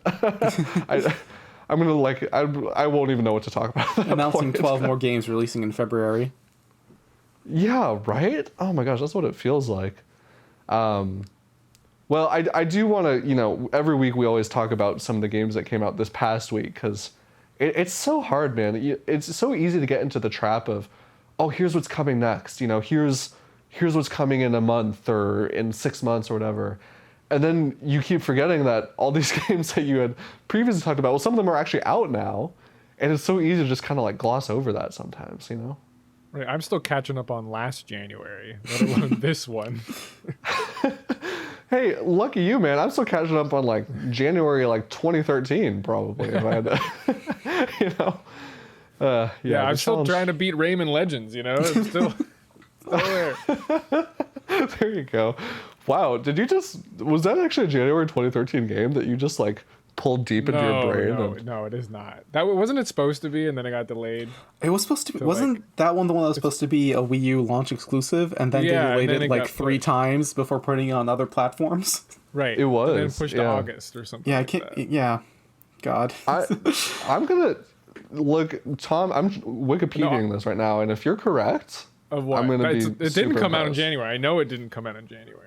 I'm gonna I won't even know what to talk about. Announcing 12 more games releasing in February. Yeah, right? Oh my gosh, that's what it feels like. Well, I do want to, every week we always talk about some of the games that came out this past week, because it's so hard, man. It's so easy to get into the trap of, oh, here's what's coming next. Here's what's coming in a month or in 6 months or whatever. And then you keep forgetting that all these games that you had previously talked about, well, some of them are actually out now. And it's so easy to just kind of like gloss over that sometimes, Right, I'm still catching up on last January, let alone this one. Hey, lucky you, man. I'm still catching up on like January 2013 probably. If I had to, yeah, I'm still trying to beat Rayman Legends, It's still there. There you go. Wow, was that actually a January 2013 game that you just like pulled deep into your brain? No, it is not. Wasn't it supposed to be, and then it got delayed? It was supposed to be. Wasn't that one the one that was supposed to be a Wii U launch exclusive, and then they delayed it like 3 times before putting it on other platforms? Right. It was. And then pushed to August or something. Yeah, I can't. Yeah, God. I'm gonna look, Tom. I'm Wikipediaing this right now, and if you're correct, of what? I'm gonna be. It didn't come out in January. I know it didn't come out in January.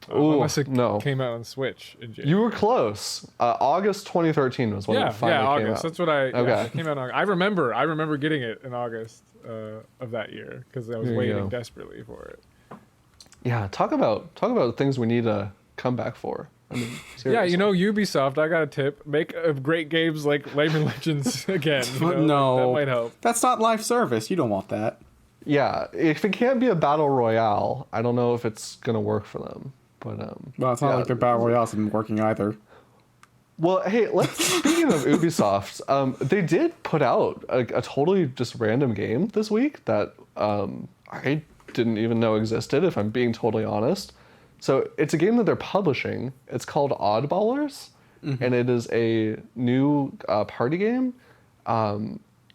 Unless it came out on Switch in January. You were close. August 2013 was when it finally came August. out. That's what it came out in August. I remember getting it in August of that year because I was waiting desperately for it. Yeah, talk about things we need to come back for. I mean, seriously. Ubisoft, I got a tip. Make great games like Rayman Legends again. No, that might help. That's not live service. You don't want that. Yeah, if it can't be a battle royale, I don't know if it's gonna work for them. But well, it's not like their battle royales have been working either. Well, hey, speaking of Ubisoft, they did put out a totally just random game this week that I didn't even know existed, if I'm being totally honest. So it's a game that they're publishing. It's called Oddballers, and it is a new party game.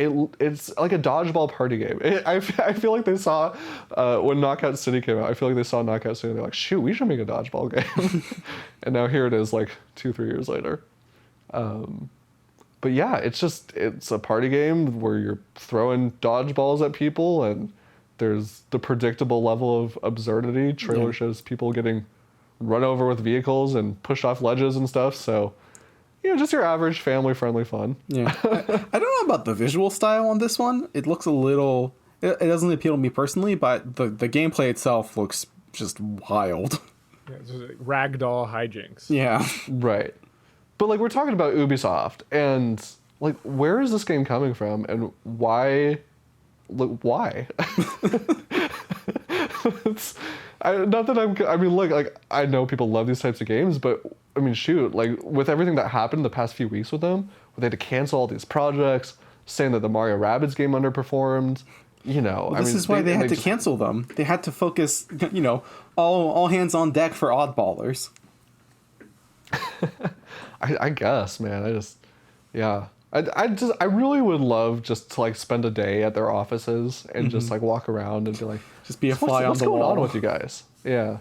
It's like a dodgeball party game. I feel like they saw, when Knockout City came out, I feel like they saw Knockout City and they're like, shoot, we should make a dodgeball game. And now here it is like 2-3 years later. But yeah, it's a party game where you're throwing dodgeballs at people, and there's the predictable level of absurdity. Trailer shows people getting run over with vehicles and pushed off ledges and stuff, so just your average family-friendly fun. Yeah. I don't know about the visual style on this one. It looks a little... It doesn't appeal to me personally, but the gameplay itself looks just wild. Yeah, it's just like ragdoll hijinks. Yeah. Right. But, we're talking about Ubisoft, and, where is this game coming from, and why... why? I know people love these types of games, but I mean, shoot, with everything that happened the past few weeks with them, where they had to cancel all these projects, saying that the Mario Rabbids game underperformed, this is why they had to cancel them. They had to focus, all hands on deck for Oddballers. I guess, man. I really would love just to spend a day at their offices and just walk around and be like, just be a fly on the wall. What's going on with you guys? Yeah.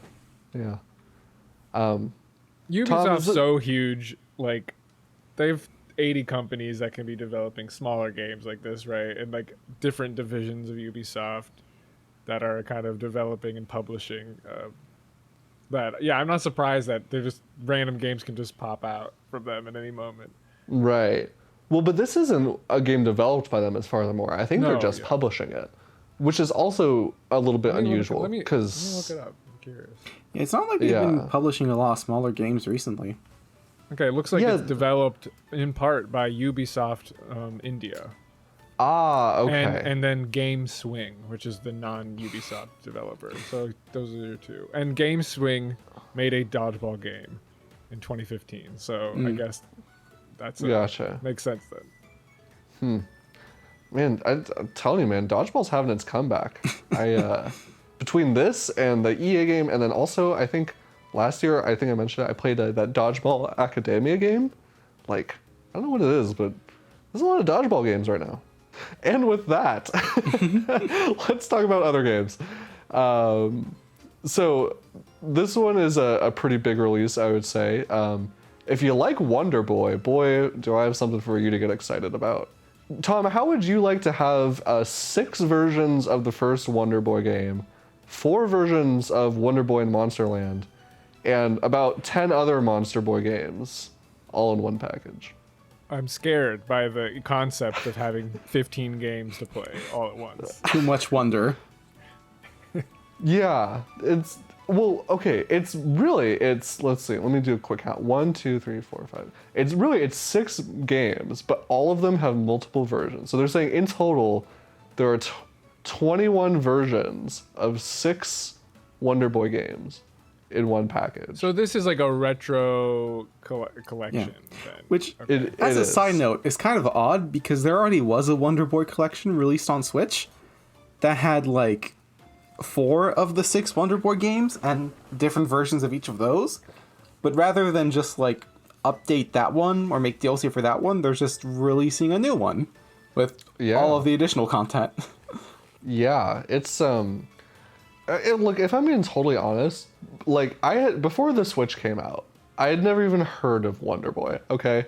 Ubisoft's so huge. They've 80 companies that can be developing smaller games like this, right? And different divisions of Ubisoft that are kind of developing and publishing. I'm not surprised that they're just random games can just pop out from them at any moment. Right. Well, but this isn't a game developed by them as far as I'm aware. I think they're just publishing it, which is also a little bit unusual. Let me look it up. I'm curious. Yeah, it's not like they've been publishing a lot of smaller games recently. Okay, it looks like it's developed in part by Ubisoft India. Ah, okay. And then Game Swing, which is the non-Ubisoft developer. So those are your two. And Game Swing made a dodgeball game in 2015. So I guess that's gotcha. Makes sense then. Man, I'm telling you, man, dodgeball's having its comeback. I between this and the EA game, and then also I think last year, I think I mentioned it, I played that Dodgeball Academia game. Like, I don't know what it is, but there's a lot of dodgeball games right now. And with that, let's talk about other games. So this one is a pretty big release, I would say. If you like Wonder Boy, boy, do I have something for you to get excited about. Tom, how would you like to have 6 versions of the first Wonder Boy game, 4 versions of Wonder Boy in Monsterland, and about 10 other Monster Boy games all in one package? I'm scared by the concept of having 15 games to play all at once. Too much wonder. Yeah, it's, well, okay, it's, let's see, let me do a quick count. 1, 2, 3, 4, 5. It's 6 games, but all of them have multiple versions. So they're saying in total, there are 21 versions of 6 Wonder Boy games in one package. So this is like a retro collection. Then. Which, okay. as a side note, is kind of odd because there already was a Wonder Boy collection released on Switch that had like 4 of the 6 Wonder Boy games and different versions of each of those. But rather than just like update that one or make DLC for that one, they're just releasing a new one with all of the additional content. Yeah, it's look, if I'm being totally honest, like I had before the Switch came out, I had never even heard of Wonder Boy, okay?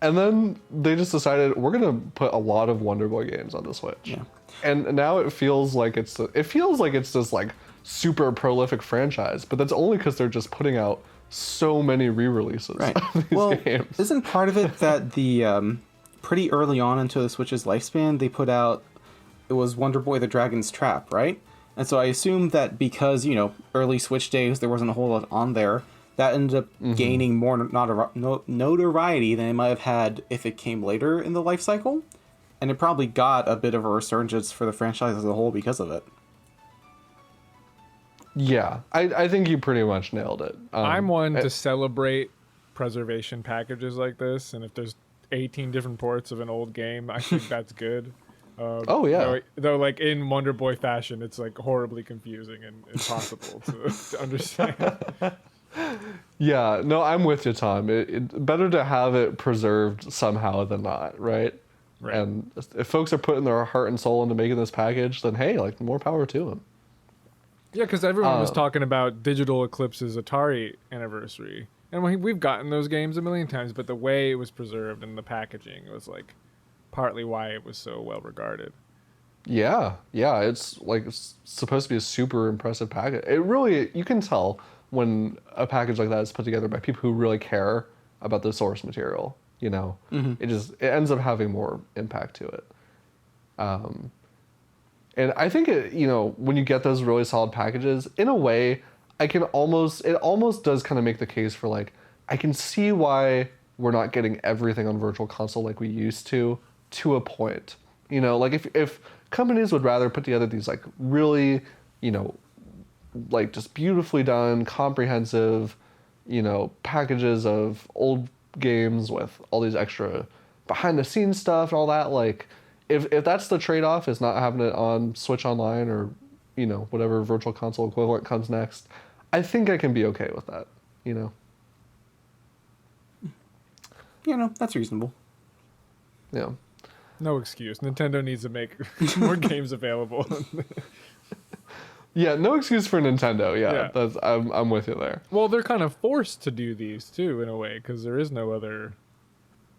And then they just decided we're gonna put a lot of Wonder Boy games on the Switch. Yeah. And now it feels like it's this like super prolific franchise, but that's only because they're just putting out so many re-releases of these games. Isn't part of it that the pretty early on into the Switch's lifespan, they put out, it was Wonder Boy the Dragon's Trap, right? And so I assume that because, you know, early Switch days, there wasn't a whole lot on there, that ended up gaining more notoriety than it might have had if it came later in the life cycle. And it probably got a bit of a resurgence for the franchise as a whole because of it. Yeah, I think you pretty much nailed it. I'm one to celebrate preservation packages like this, and if there's 18 different ports of an old game, I think that's good. Oh yeah. Though, like in Wonder Boy fashion, it's like horribly confusing and impossible to understand. Yeah, no, I'm with you, Tom. It better to have it preserved somehow than not, right? Right. And if folks are putting their heart and soul into making this package, then hey, like more power to them. Yeah, because everyone was talking about Digital Eclipse's Atari anniversary, and we've gotten those games a million times, but the way it was preserved and the packaging was like partly why it was so well regarded. Yeah, it's supposed to be a super impressive package. It really, you can tell when a package like that is put together by people who really care about the source material. You know, it ends up having more impact to it. And I think when you get those really solid packages, in a way, it almost does kind of make the case for like, I can see why we're not getting everything on Virtual Console like we used to a point. You know, like if companies would rather put together these like really, like just beautifully done, comprehensive, packages of old games with all these extra behind the scenes stuff and all that, like if that's the trade-off, is not having it on Switch Online or whatever Virtual Console equivalent comes next, I think I can be okay with that. That's reasonable. Yeah, no excuse. Nintendo needs to make more games available. Yeah, no excuse for Nintendo. Yeah. I'm with you there. Well, they're kind of forced to do these too, in a way, because there is no other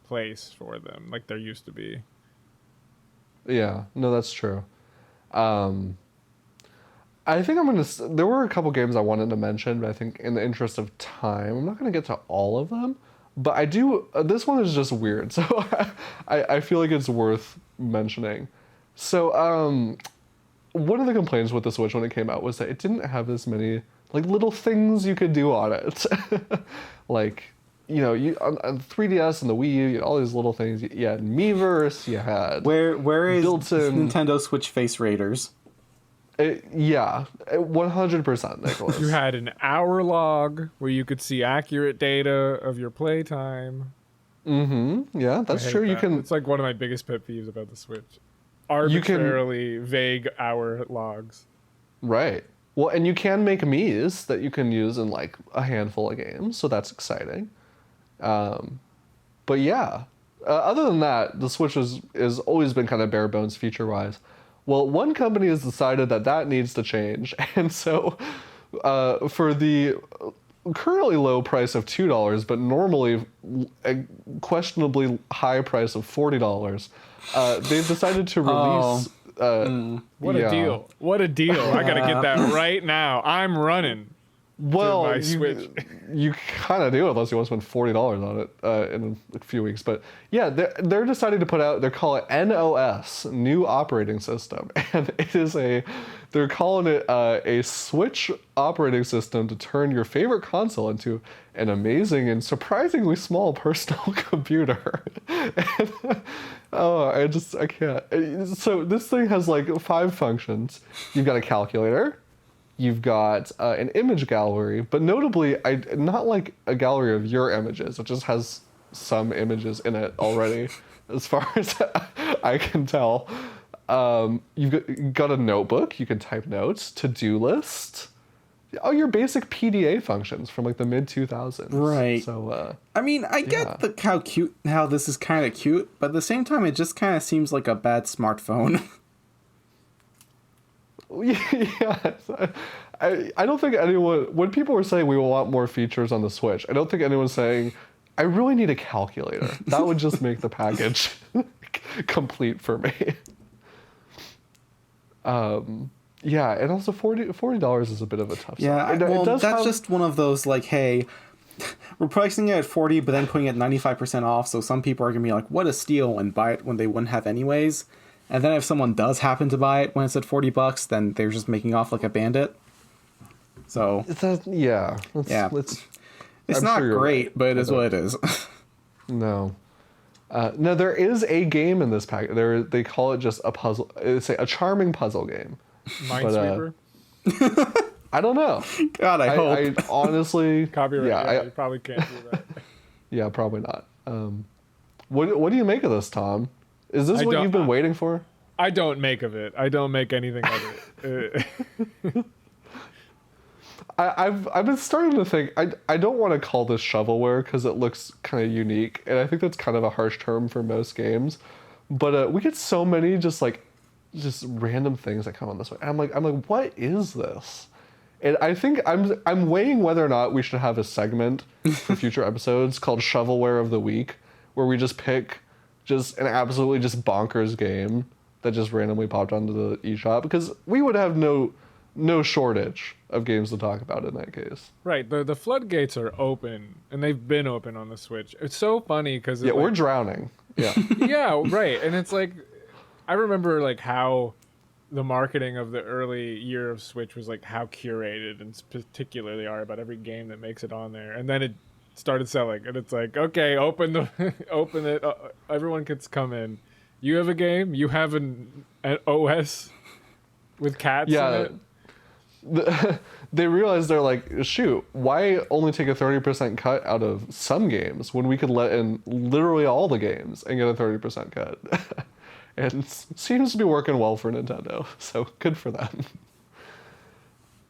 place for them like there used to be. Yeah, no, that's true. I think there were a couple games I wanted to mention, but I think in the interest of time, I'm not gonna get to all of them. But I do. This one is just weird, so I feel like it's worth mentioning. So, one of the complaints with the Switch when it came out was that it didn't have as many like little things you could do on it. Like, you on 3DS and the Wii U, you had all these little things. You had Miiverse, you had where is built-in Nintendo Switch Face Raiders? 100%, Nicholas. You had an hour log where you could see accurate data of your playtime. Yeah, that's true. You can. It's like one of my biggest pet peeves about the Switch. arbitrarily vague hour logs. Right. Well, and you can make Mii's that you can use in like a handful of games, so that's exciting. But yeah, other than that, the Switch is always been kind of bare bones feature wise. Well, one company has decided that needs to change, and so for the currently low price of $2, but normally a questionably high price of $40, they've decided to release. What a deal! What a deal! I gotta get that right now. I'm running. Well, my Switch. You kind of do unless you want to spend $40 on it in a few weeks. But yeah, they're deciding to put out. They call it NOS, New Operating System, and they're calling it a Switch operating system to turn your favorite console into an amazing and surprisingly small personal computer. And, I can't. So this thing has like 5 functions. You've got a calculator. You've got an image gallery, but notably, not like a gallery of your images. It just has some images in it already, as far as I can tell. You've got a notebook. You can type notes, to-do list. Oh, your basic PDA functions from like the mid-2000s. Right. So, I mean, I get how this is kind of cute, but at the same time, it just kind of seems like a bad smartphone. Yeah, I don't think anyone, when people were saying we want more features on the Switch, I don't think anyone's saying, I really need a calculator. That would just make the package complete for me. Yeah, and also $40 is a bit of a tough Yeah, that's just one of those, like, hey, we're pricing it at 40, but then putting it 95% off, so some people are going to be like, what a steal, and buy it when they wouldn't have anyways. And then if someone does happen to buy it when it's at $40, then they're just making off like a bandit. So it's not great, right, but it is what it is. No, there is a game in this pack. They call it just a puzzle. It's a charming puzzle game. Minesweeper. I don't know. God, I hope. I honestly copyright. Yeah, you probably can't do that. Yeah, probably not. What do you make of this, Tom? Is this what you've been waiting for? I don't make of it. I don't make anything of it. I've been starting to think I don't want to call this shovelware because it looks kind of unique, and I think that's kind of a harsh term for most games. But we get so many just random things that come on this way. And I'm like, what is this? And I think I'm weighing whether or not we should have a segment for future episodes called Shovelware of the Week, where we just pick just an absolutely just bonkers game that just randomly popped onto the eShop, because we would have no shortage of games to talk about in that case. Right. The floodgates are open, and they've been open on the Switch. It's so funny because we're drowning. Yeah. Yeah, right. And it's like, I remember like how the marketing of the early year of Switch was like how curated and particularly are about every game that makes it on there, and then it started selling, and it's like, okay, open it, everyone can come in. You have a game, you have an OS with cats in it. They realized, they're like, shoot, why only take a 30% cut out of some games when we could let in literally all the games and get a 30% cut? And it seems to be working well for Nintendo, so good for them.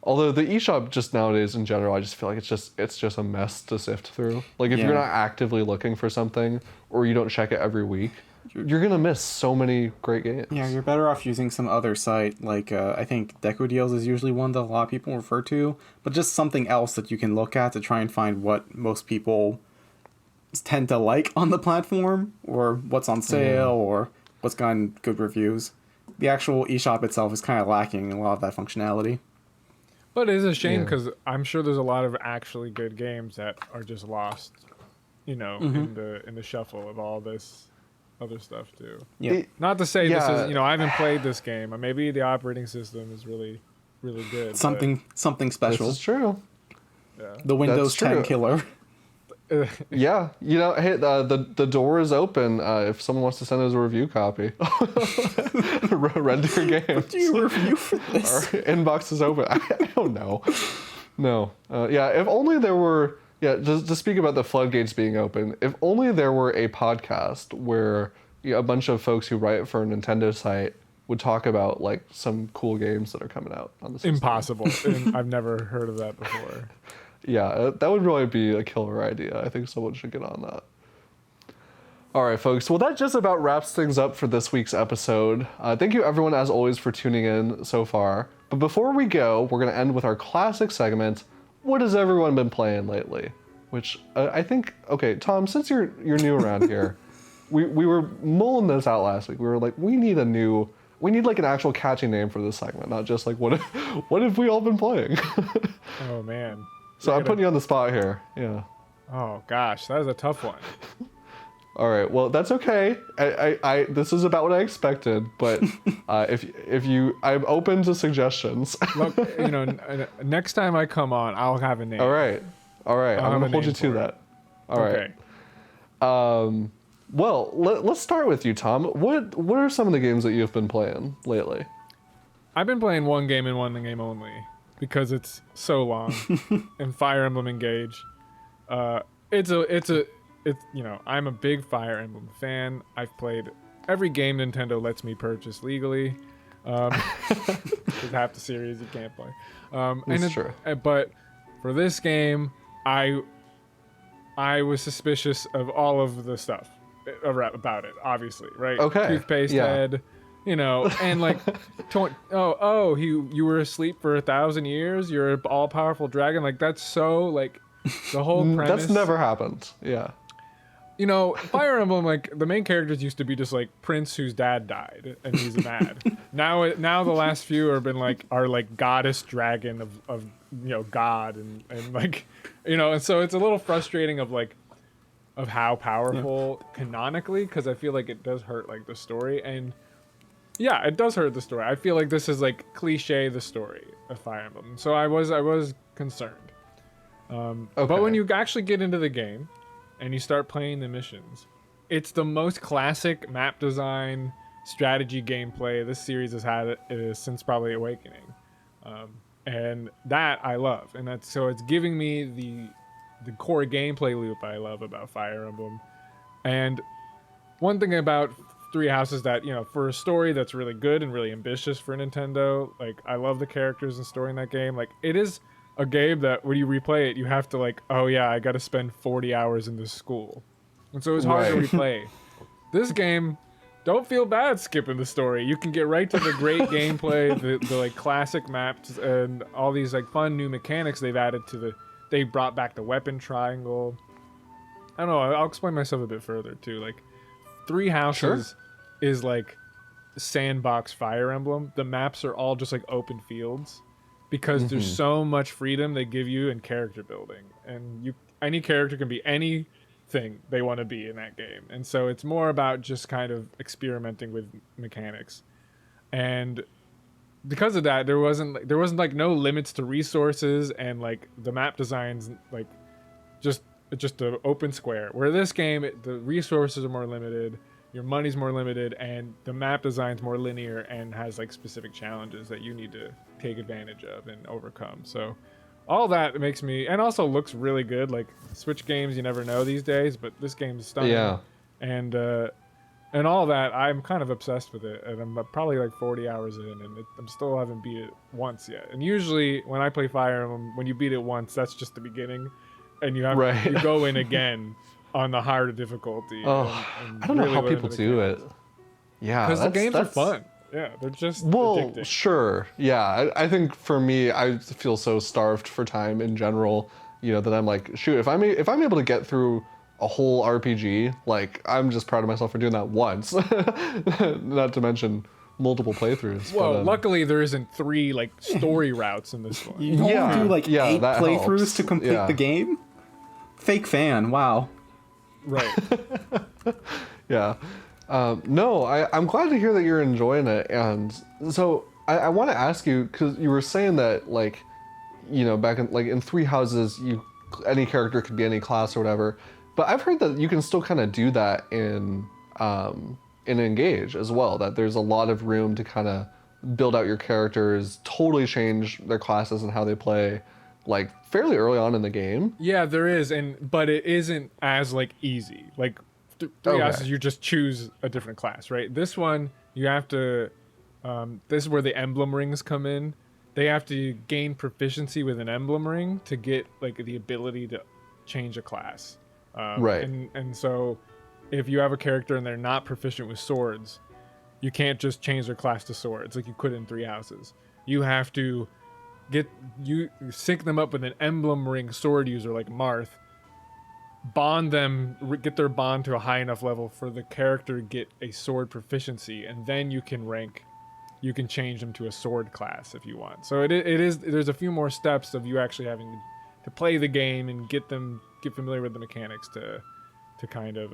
Although the eShop just nowadays in general, I just feel like it's just a mess to sift through. Like if you're not actively looking for something, or you don't check it every week, you're gonna miss so many great games. Yeah, you're better off using some other site. Like I think Deco Deals is usually one that a lot of people refer to, but just something else that you can look at to try and find what most people tend to like on the platform, or what's on sale, or what's gotten good reviews. The actual eShop itself is kind of lacking in a lot of that functionality. But it is a shame because I'm sure there's a lot of actually good games that are just lost, in the shuffle of all this other stuff too. Yeah. Not to say this is, I haven't played this game. Maybe the operating system is really, really good. Something special. This is true. Yeah. The Windows 10 killer. Yeah, hey, the door is open if someone wants to send us a review copy. Render games. What do you review for this? Our inbox is open. I don't know. No. If only there were... Yeah, just to speak about the floodgates being open, if only there were a podcast where a bunch of folks who write for a Nintendo site would talk about like some cool games that are coming out on the system. Impossible. And I've never heard of that before. Yeah, that would really be a killer idea. I think someone should get on that. All right, folks. Well, that just about wraps things up for this week's episode. Thank you, everyone, as always, for tuning in so far. But before we go, we're going to end with our classic segment, What Has Everyone Been Playing Lately? Which I think, okay, Tom, since you're new around here, we were mulling this out last week. We were like, we need like an actual catchy name for this segment, not just like, what have we all been playing? Oh, man. So I'm putting you on the spot here. Yeah. Oh, gosh. That was a tough one. All right. Well, that's okay. I this is about what I expected, but I'm open to suggestions. Look, next time I come on, I'll have a name. All right. I'm gonna hold you to that. All right. Okay. Well, let's start with you, Tom. What are some of the games that you've been playing lately? I've been playing one game and one game only because it's so long. And Fire Emblem Engage. I'm a big Fire Emblem fan. I've played every game Nintendo lets me purchase legally. Because half the series you can't play. That's true. But for this game, I was suspicious of all of the stuff about it, obviously, right? Okay. Toothpaste head, and like, you were asleep for 1,000 years. You're an all-powerful dragon. Like, that's so, like, the whole premise. That's never happened. Yeah. Fire Emblem, like, the main characters used to be just like Prince whose dad died and he's mad. Now the last few are like goddess dragon of God and like, and so it's a little frustrating of how powerful canonically, because I feel like it does hurt like the story, and yeah, it does hurt the story. I feel like this is like cliche the story of Fire Emblem, so I was concerned. Okay. But when you actually get into the game and you start playing the missions, it's the most classic map design strategy gameplay this series has had since probably Awakening, and that I love, and it's giving me the core gameplay loop I love about Fire Emblem. And one thing about Three Houses that, for a story that's really good and really ambitious for Nintendo, like, I love the characters and story in that game. Like, it is a game that when you replay it, you have to like, oh yeah, I got to spend 40 hours in this school. And so it's hard to replay. This game, don't feel bad skipping the story. You can get right to the great gameplay, the like classic maps, and all these like fun new mechanics they've added they brought back the weapon triangle. I don't know, I'll explain myself a bit further too. Like, Three Houses is like sandbox Fire Emblem. The maps are all just like open fields, because there's so much freedom they give you in character building, and any character can be anything they want to be in that game. And so it's more about just kind of experimenting with mechanics. And because of that, there wasn't like no limits to resources, and like the map designs like just an open square. Where this game, the resources are more limited, your money's more limited, and the map design's more linear and has like specific challenges that you need to take advantage of and overcome. So all that makes me, and also looks really good. Like, Switch games, you never know these days, but this game's stunning. Yeah. And all that, I'm kind of obsessed with it, and I'm probably like 40 hours in, and I'm still haven't beat it once yet. And usually when I play Fire Emblem, when you beat it once, that's just the beginning, and you go in again on the harder difficulty. Oh, and I don't know how people do it. Yeah, because the games are fun. Yeah, they're just addicting. Sure. Yeah, I think for me, I feel so starved for time in general, that I'm like, shoot, if I'm able to get through a whole RPG, like, I'm just proud of myself for doing that once. Not to mention multiple playthroughs. Well, but, luckily there isn't 3 like story routes in this one. You only do like 8 playthroughs helps. To complete the game? Fake fan, wow. Right. Yeah. No, I'm glad to hear that you're enjoying it. And so I want to ask you, because you were saying that, like, back in Three Houses, any character could be any class or whatever. But I've heard that you can still kind of do that in Engage as well, that there's a lot of room to kind of build out your characters, totally change their classes and how they play, like, fairly early on in the game. Yeah, there is, but it isn't as like easy. Like, Three Houses, you just choose a different class, right? This one, you have to This is where the emblem rings come in. They have to gain proficiency with an emblem ring to get like the ability to change a class. Right. And so if you have a character and they're not proficient with swords, you can't just change their class to swords like you could in Three Houses. You have to sync them up with an emblem ring sword user like Marth, bond them, get their bond to a high enough level for the character to get a sword proficiency, and then you can change them to a sword class if you want. So there's a few more steps of you actually having to play the game and get familiar with the mechanics to kind of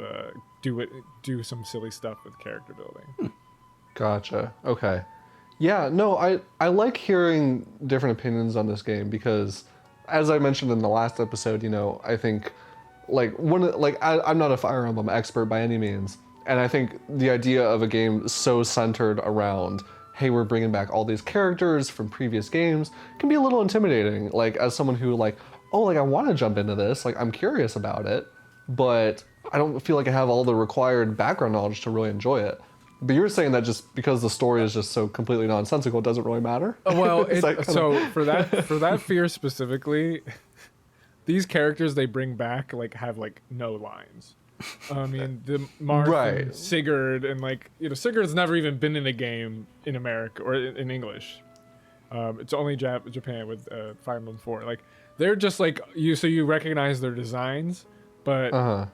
do some silly stuff with character building. Gotcha. Okay. Yeah, no, I like hearing different opinions on this game because, as I mentioned in the last episode, I think, I'm not a Fire Emblem expert by any means, and I think the idea of a game so centered around, hey, we're bringing back all these characters from previous games, can be a little intimidating. Like, as someone who, I want to jump into this, I'm curious about it, but I don't feel like I have all the required background knowledge to really enjoy it. But you were saying that just because the story is just so completely nonsensical, it doesn't really matter? Well, for that fear specifically, these characters they bring back have no lines. I mean, the Marth and Sigurd and Sigurd's never even been in a game in America or in English. It's only Japan with Fire Emblem 4. They're just you, so you recognize their designs, but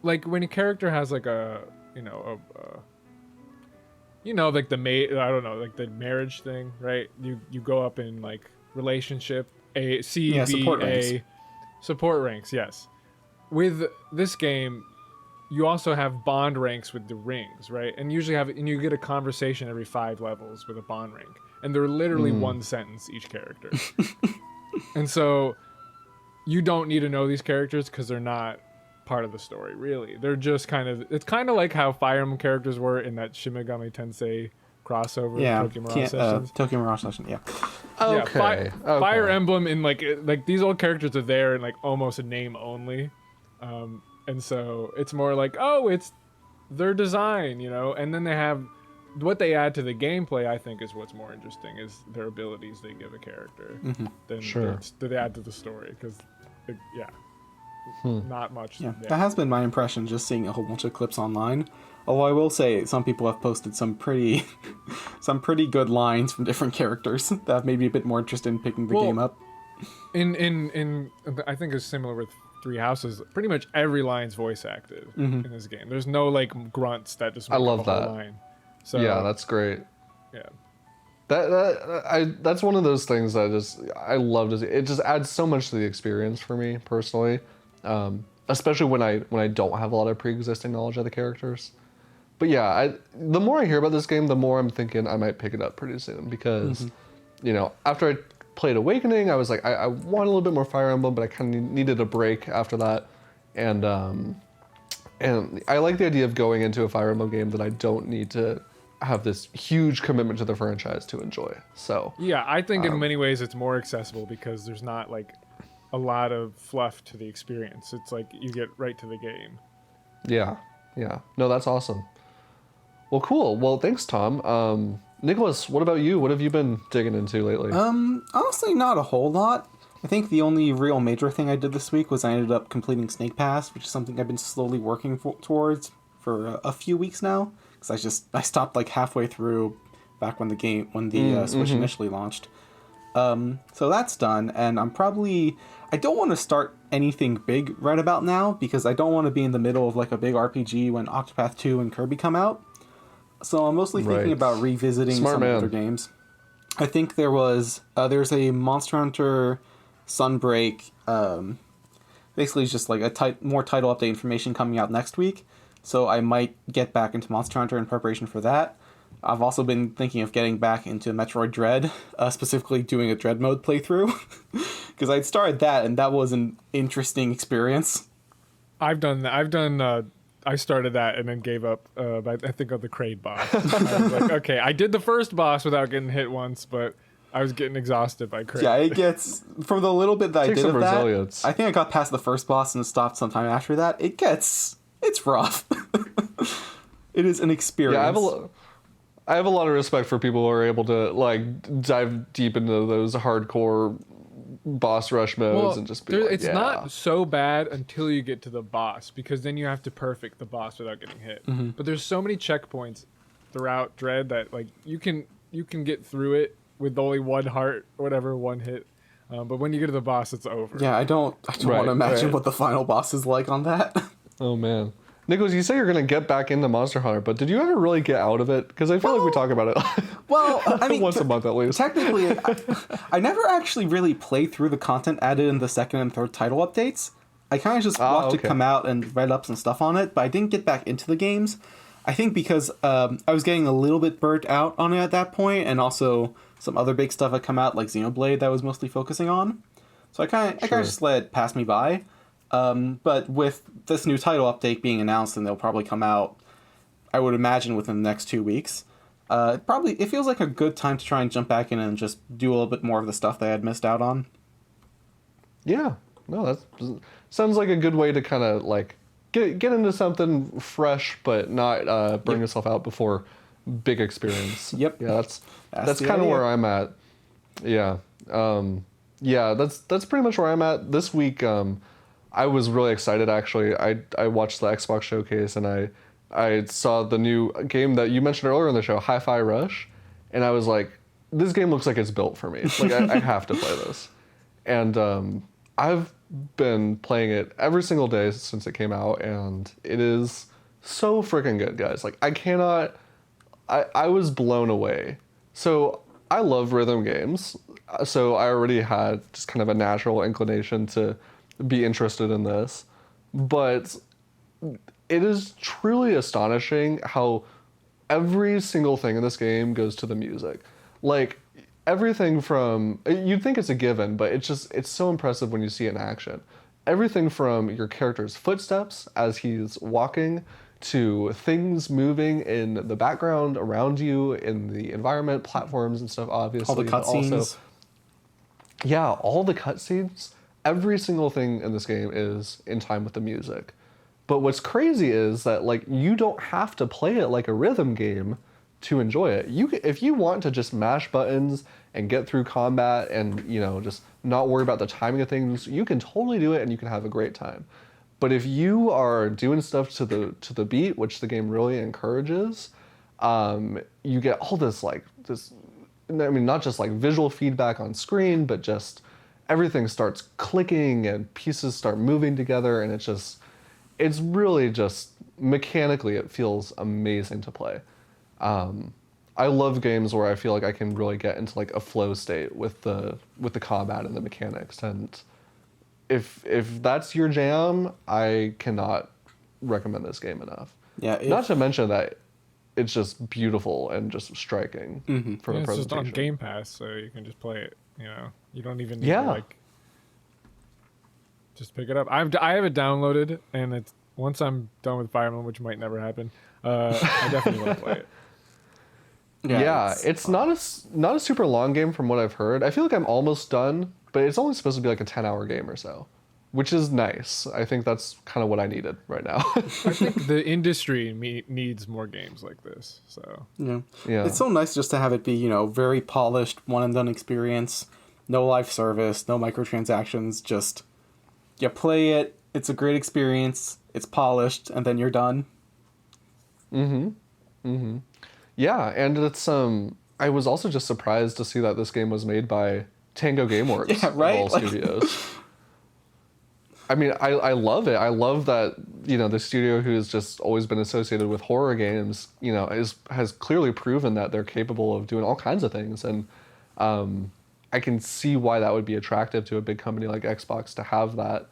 when a character has the marriage thing, right? You go up in relationship A, C, B, support A, ranks. Support ranks, yes. With this game, you also have bond ranks with the rings, right? And you get a conversation every 5 levels with a bond rank, and they're literally one sentence each character. And so you don't need to know these characters because they're not part of the story, really. They're just it's kind of like how Fire Emblem characters were in that Shin Megami Tensei crossover, Tokyo Mirage Sessions. Tokyo Mirage Session, yeah. Okay. Yeah, Fire Emblem in these old characters are there in almost a name only, and so it's more it's their design, and then they have what they add to the gameplay. I think is what's more interesting is their abilities they give a character than they add to the story because not much. Yeah, that has been my impression just seeing a whole bunch of clips online. Although I will say some people have posted some pretty good lines from different characters that made me a bit more interested in picking the game up. In I think it's similar with Three Houses. Pretty much every line's voice acted in this game. There's no grunts that just make I love up a that. whole line. So yeah, that's great. Yeah. That's one of those things that I love to see. It just adds so much to the experience for me personally, especially when I don't have a lot of pre-existing knowledge of the characters. But yeah, the more I hear about this game, the more I'm thinking I might pick it up pretty soon because, after I played Awakening, I was like, I want a little bit more Fire Emblem, but I kind of needed a break after that, and I like the idea of going into a Fire Emblem game that I don't need to have this huge commitment to the franchise to enjoy. So yeah, I think in many ways it's more accessible because there's not a lot of fluff to the experience. It's you get right to the game. Yeah. No, that's awesome. Well, cool. Well, thanks, Tom. Nicholas, what about you? What have you been digging into lately? Honestly, not a whole lot. I think the only real major thing I did this week was I ended up completing Snake Pass, which is something I've been slowly working towards for a few weeks now. Because I stopped halfway through back when the Switch initially launched. So that's done, and I don't want to start anything big right about now because I don't want to be in the middle of a big RPG when Octopath 2 and Kirby come out. So I'm mostly thinking about revisiting some older games. I think there's a Monster Hunter Sunbreak, basically just more title update information coming out next week. So I might get back into Monster Hunter in preparation for that. I've also been thinking of getting back into Metroid Dread, specifically doing a Dread mode playthrough. Because I'd started that, and that was an interesting experience. I've done that. I started that and then gave up, I think, of the Kraid boss. I was okay, I did the first boss without getting hit once, but I was getting exhausted by Kraid. Yeah, it gets... From the little bit that I did of that, resilience. I think I got past the first boss and stopped sometime after that. It's rough. It is an experience. Yeah, I have a lot of respect for people who are able to like dive deep into those hardcore boss rush modes and just be like, it's not so bad until you get to the boss, because then you have to perfect the boss without getting hit. But there's so many checkpoints throughout Dread that like you can get through it with only one heart, whatever, one hit. But when you get to the boss, it's over. Yeah, I don't want to imagine what the final boss is like on that. Oh man, Nicholas, you say you're gonna get back into Monster Hunter, but did you ever really get out of it? Because I feel like we talk about it. Well, I mean, once a month at least. Technically, I never actually really played through the content added in the second and third title updates. I kind of just watched it come out and read up some stuff on it, but I didn't get back into the games. I think because I was getting a little bit burnt out on it at that point, and also some other big stuff had come out, like Xenoblade, that I was mostly focusing on. So I kind of just let it pass me by. But with this new title update being announced, and they'll probably come out, I would imagine, within the next 2 weeks, it feels like a good time to try and jump back in and just do a little bit more of the stuff that I had missed out on. Yeah, no, that sounds like a good way to kind of like get into something fresh, but not burn yourself out before big experience. Yep. Yeah, that's kind of where I'm at. Yeah. Yeah, that's pretty much where I'm at this week. I was really excited actually. I watched the Xbox showcase and I saw the new game that you mentioned earlier in the show, Hi-Fi Rush, and I was like, this game looks like it's built for me. Like I have to play this. And I've been playing it every single day since it came out, and it is so freaking good, guys. Like I was blown away. So I love rhythm games. So I already had just kind of a natural inclination to be interested in this. But it is truly astonishing how every single thing in this game goes to the music. Like everything from, you'd think it's a given, but it's so impressive when you see it in action. Everything from your character's footsteps as he's walking, to things moving in the background around you, in the environment, platforms and stuff, obviously. All the cutscenes. Yeah, all the cutscenes. Every single thing in this game is in time with the music. But what's crazy is that like you don't have to play it like a rhythm game to enjoy it. If you want to just mash buttons and get through combat and, you know, just not worry about the timing of things, you can totally do it and you can have a great time. But if you are doing stuff to the beat, which the game really encourages, you get all this not just like visual feedback on screen, but just everything starts clicking and pieces start moving together, and it's really just mechanically it feels amazing to play. I love games where I feel like I can really get into like a flow state with the combat and the mechanics, and if that's your jam, I cannot recommend this game enough. Yeah. Not to mention that it's just beautiful and just striking from a presentation. It's just on Game Pass, so you can just play it. You know, you don't even need to just pick it up. I have it downloaded, and it's once I'm done with Fire Emblem, which might never happen. I definitely want to play it. Yeah, it's not a super long game from what I've heard. I feel like I'm almost done, but it's only supposed to be like a 10-hour game or so, which is nice. I think that's kind of what I needed right now. I think the industry needs more games like this. So yeah, it's so nice just to have it be, you know, very polished, one and done experience. No live service, no microtransactions. Just you play it. It's a great experience. It's polished, and then you're done. Yeah, and it's I was also just surprised to see that this game was made by Tango Gameworks of all studios. I mean, I love it. I love that, you know, the studio who has just always been associated with horror games, you know, has clearly proven that they're capable of doing all kinds of things, and I can see why that would be attractive to a big company like Xbox to have that.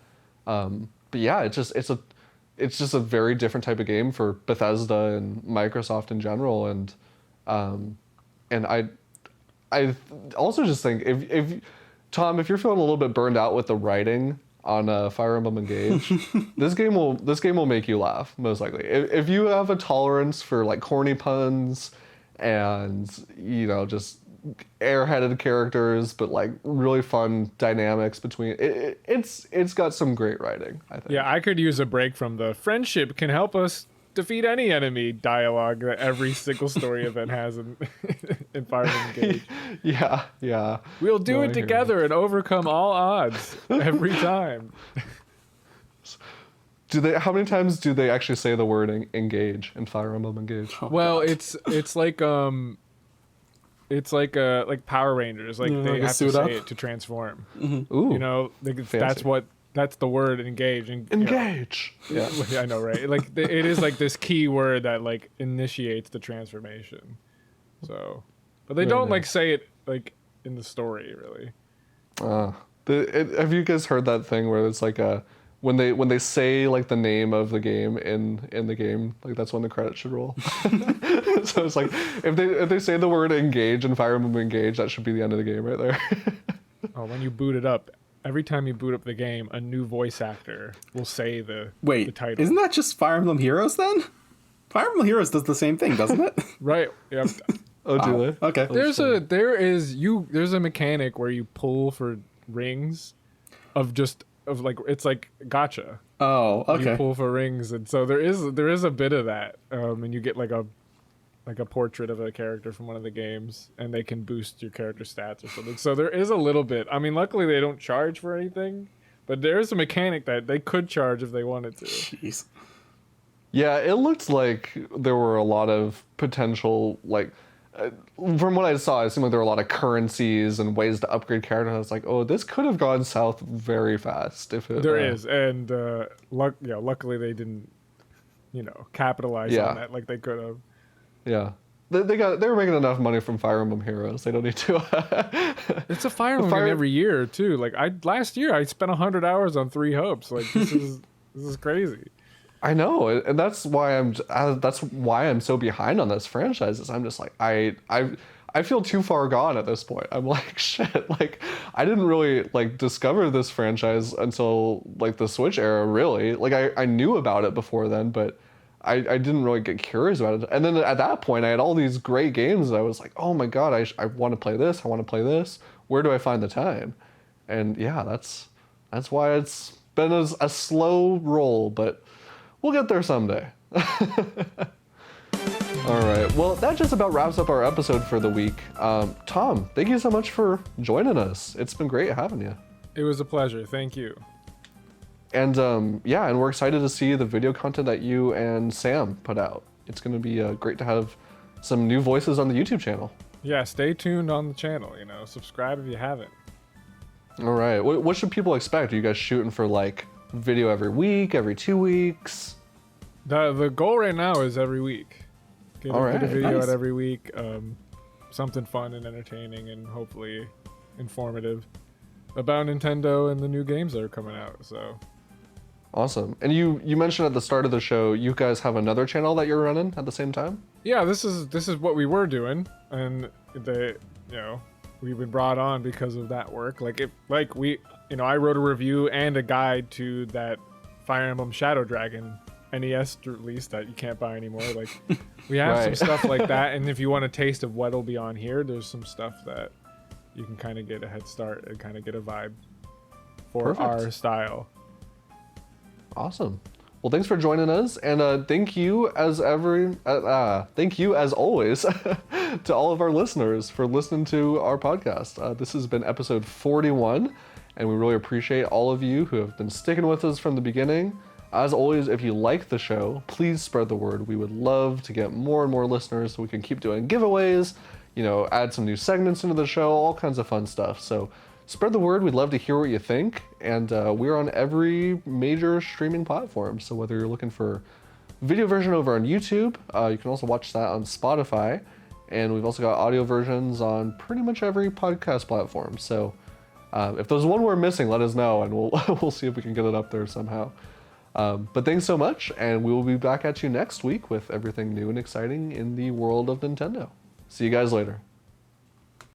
But yeah, it's just a very different type of game for Bethesda and Microsoft in general, and I also just think if Tom, if you're feeling a little bit burned out with the writing on Fire Emblem Engage, this game will make you laugh most likely. If you have a tolerance for like corny puns and, you know, just airheaded characters, but like really fun dynamics between it's got some great writing, I think. Yeah, I could use a break from the friendship can help us defeat any enemy dialogue that every single story event has in Fire Emblem Engage. Yeah. We'll do it together and overcome all odds every time. How many times do they actually say the word engage in Fire Emblem Engage? Well, it's like Power Rangers. Like they have to say it to transform. Ooh, you know, that's the word engage. Engage. You know, yeah, I know, right? Like it is like this key word that like initiates the transformation. So, but they don't like say it like in the story really. Have you guys heard that thing where it's like when they say like the name of the game in the game, like that's when the credits should roll. So it's like if they say the word engage in Fire Emblem Engage, that should be the end of the game right there. Oh, when you boot it up, every time you boot up the game, a new voice actor will say the title. Isn't that just Fire Emblem Heroes then? Fire Emblem Heroes does the same thing, doesn't it? Right. Yep. Oh, do they? Okay. There's a mechanic where you pull for rings of like it's like gacha. Oh, okay. You pull for rings, and so there is a bit of that, and you get like a portrait of a character from one of the games, and they can boost your character stats or something. So there is a little bit. I mean, luckily they don't charge for anything, but there is a mechanic that they could charge if they wanted to. Jeez. Yeah, it looked like there were a lot of potential, like, from what I saw, it seemed like there were a lot of currencies and ways to upgrade characters. I was like, oh, this could have gone south very fast if it. There is, and luckily they didn't, capitalize on that like they could have. Yeah. They were making enough money from Fire Emblem Heroes. They don't need to. It's a Fire Emblem game every year too. Like last year I spent 100 hours on 3 Hopes. Like this is crazy. I know, and that's why I'm so behind on this franchise. Is I'm just like I feel too far gone at this point. I'm like shit. Like I didn't really like discover this franchise until like the Switch era. Really, like I knew about it before then, but I didn't really get curious about it. And then at that point, I had all these great games. And I was like, oh my god, I want to play this. I want to play this. Where do I find the time? And yeah, that's why it's been a slow roll, but we'll get there someday. All right. Well, that just about wraps up our episode for the week. Tom, thank you so much for joining us. It's been great having you. It was a pleasure. Thank you. And and we're excited to see the video content that you and Sam put out. It's going to be great to have some new voices on the YouTube channel. Yeah, stay tuned on the channel. Subscribe if you haven't. All right. What should people expect? Are you guys shooting for like video every week, every 2 weeks? The goal right now is every week. Get a video out every week. Something fun and entertaining and hopefully informative about Nintendo and the new games that are coming out. So awesome. And you mentioned at the start of the show you guys have another channel that you're running at the same time? Yeah, this is what we were doing, and we've been brought on because of that work. I wrote a review and a guide to that Fire Emblem Shadow Dragon NES release that you can't buy anymore. Like we have some stuff like that, and if you want a taste of what'll be on here, there's some stuff that you can kind of get a head start and kind of get a vibe for our style. Awesome. Well, thanks for joining us, and thank you as always to all of our listeners for listening to our podcast. This has been episode 41, and we really appreciate all of you who have been sticking with us from the beginning. As always, if you like the show, please spread the word. We would love to get more and more listeners so we can keep doing giveaways, add some new segments into the show, all kinds of fun stuff. So spread the word. We'd love to hear what you think. And we're on every major streaming platform. So whether you're looking for video version over on YouTube, you can also watch that on Spotify. And we've also got audio versions on pretty much every podcast platform. So if there's one we're missing, let us know, and we'll see if we can get it up there somehow. But thanks so much, and we will be back at you next week with everything new and exciting in the world of Nintendo. See you guys later.